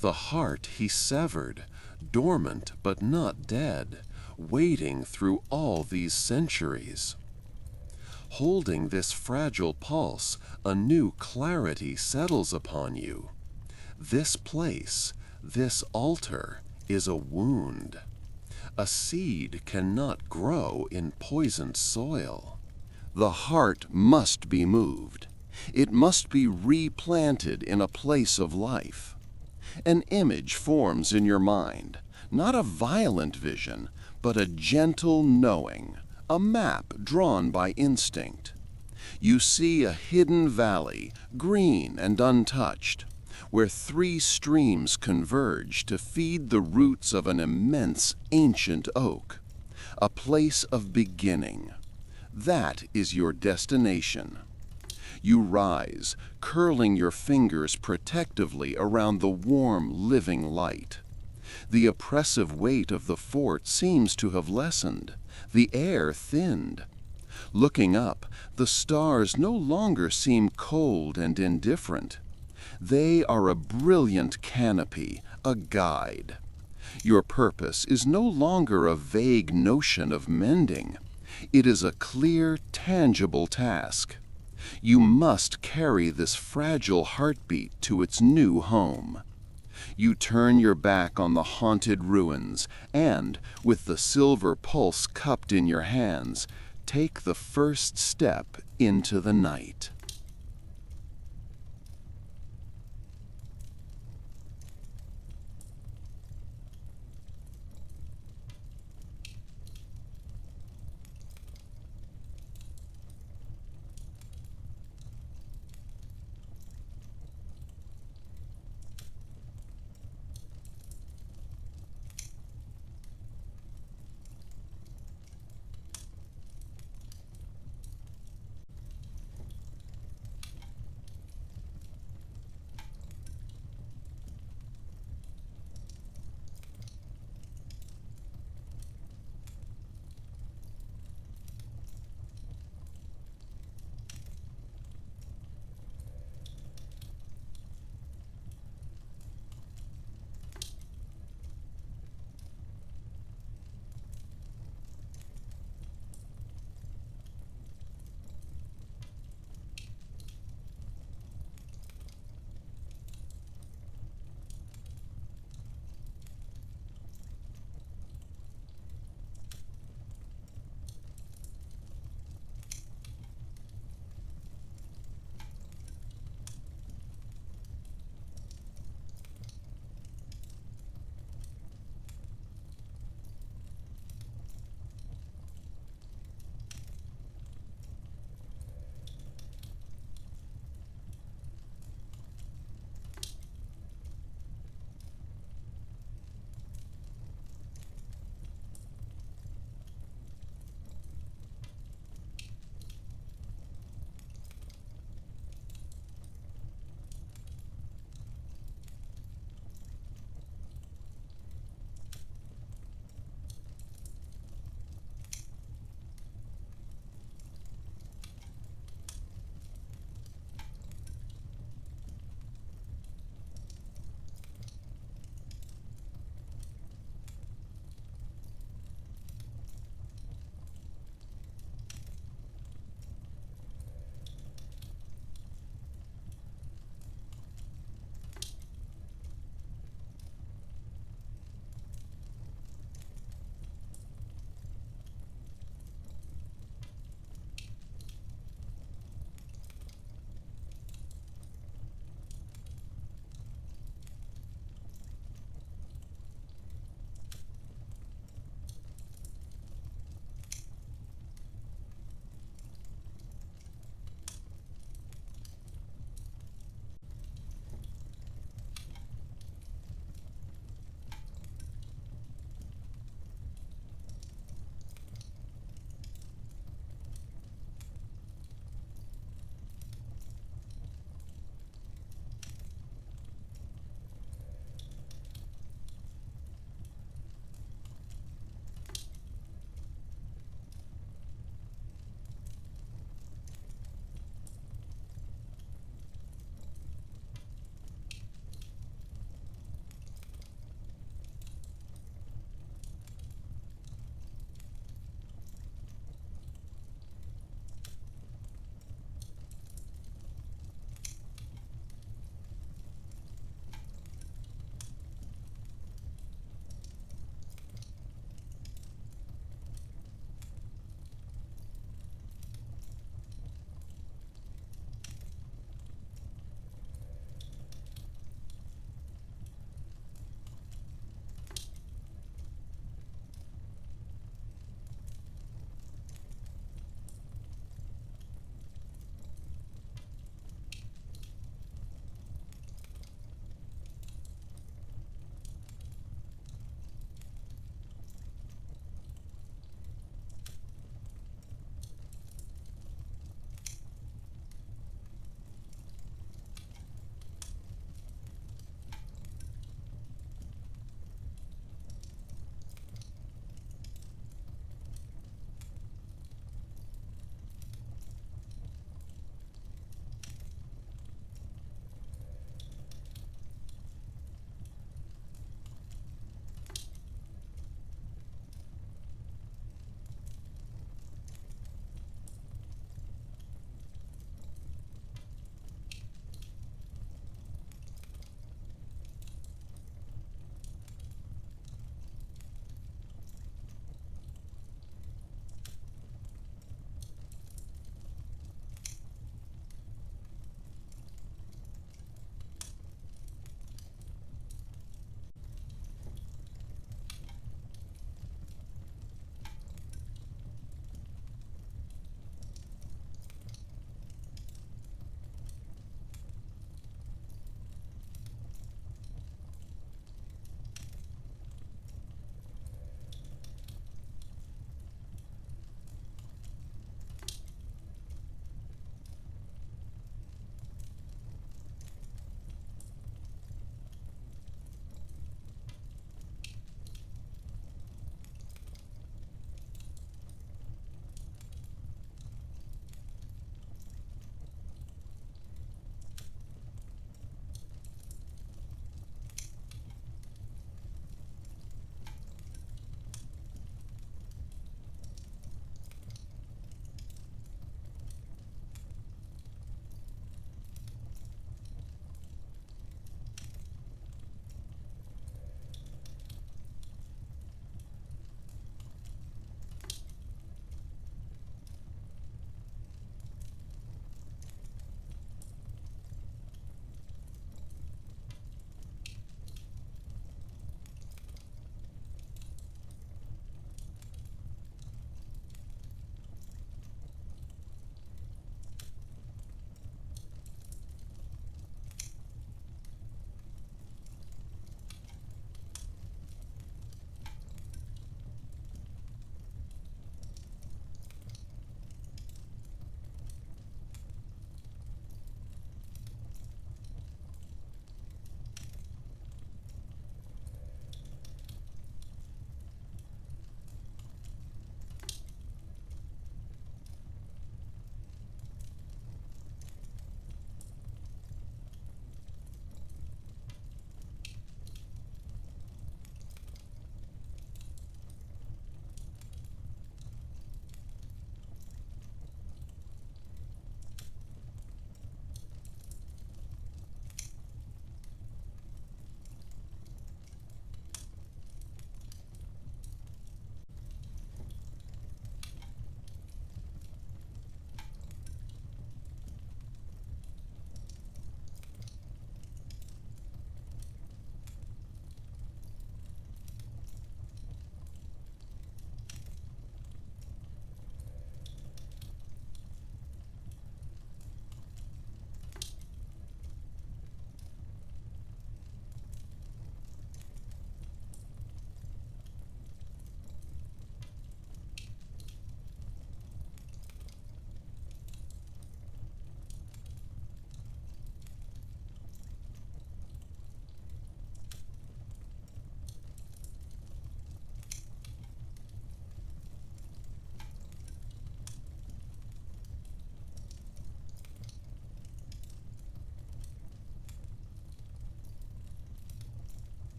The heart he severed, dormant but not dead, waiting through all these centuries. Holding this fragile pulse, a new clarity settles upon you. This place, this altar, is a wound. A seed cannot grow in poisoned soil. The heart must be moved. It must be replanted in a place of life. An image forms in your mind, not a violent vision, but a gentle knowing, a map drawn by instinct. You see a hidden valley, green and untouched, where 3 streams converge to feed the roots of an immense ancient oak, a place of beginning. That is your destination. You rise, curling your fingers protectively around the warm, living light. The oppressive weight of the fort seems to have lessened, the air thinned. Looking up, the stars no longer seem cold and indifferent. They are a brilliant canopy, a guide. Your purpose is no longer a vague notion of mending. It is a clear, tangible task. You must carry this fragile heartbeat to its new home. You turn your back on the haunted ruins and, with the silver pulse cupped in your hands, take the first step into the night.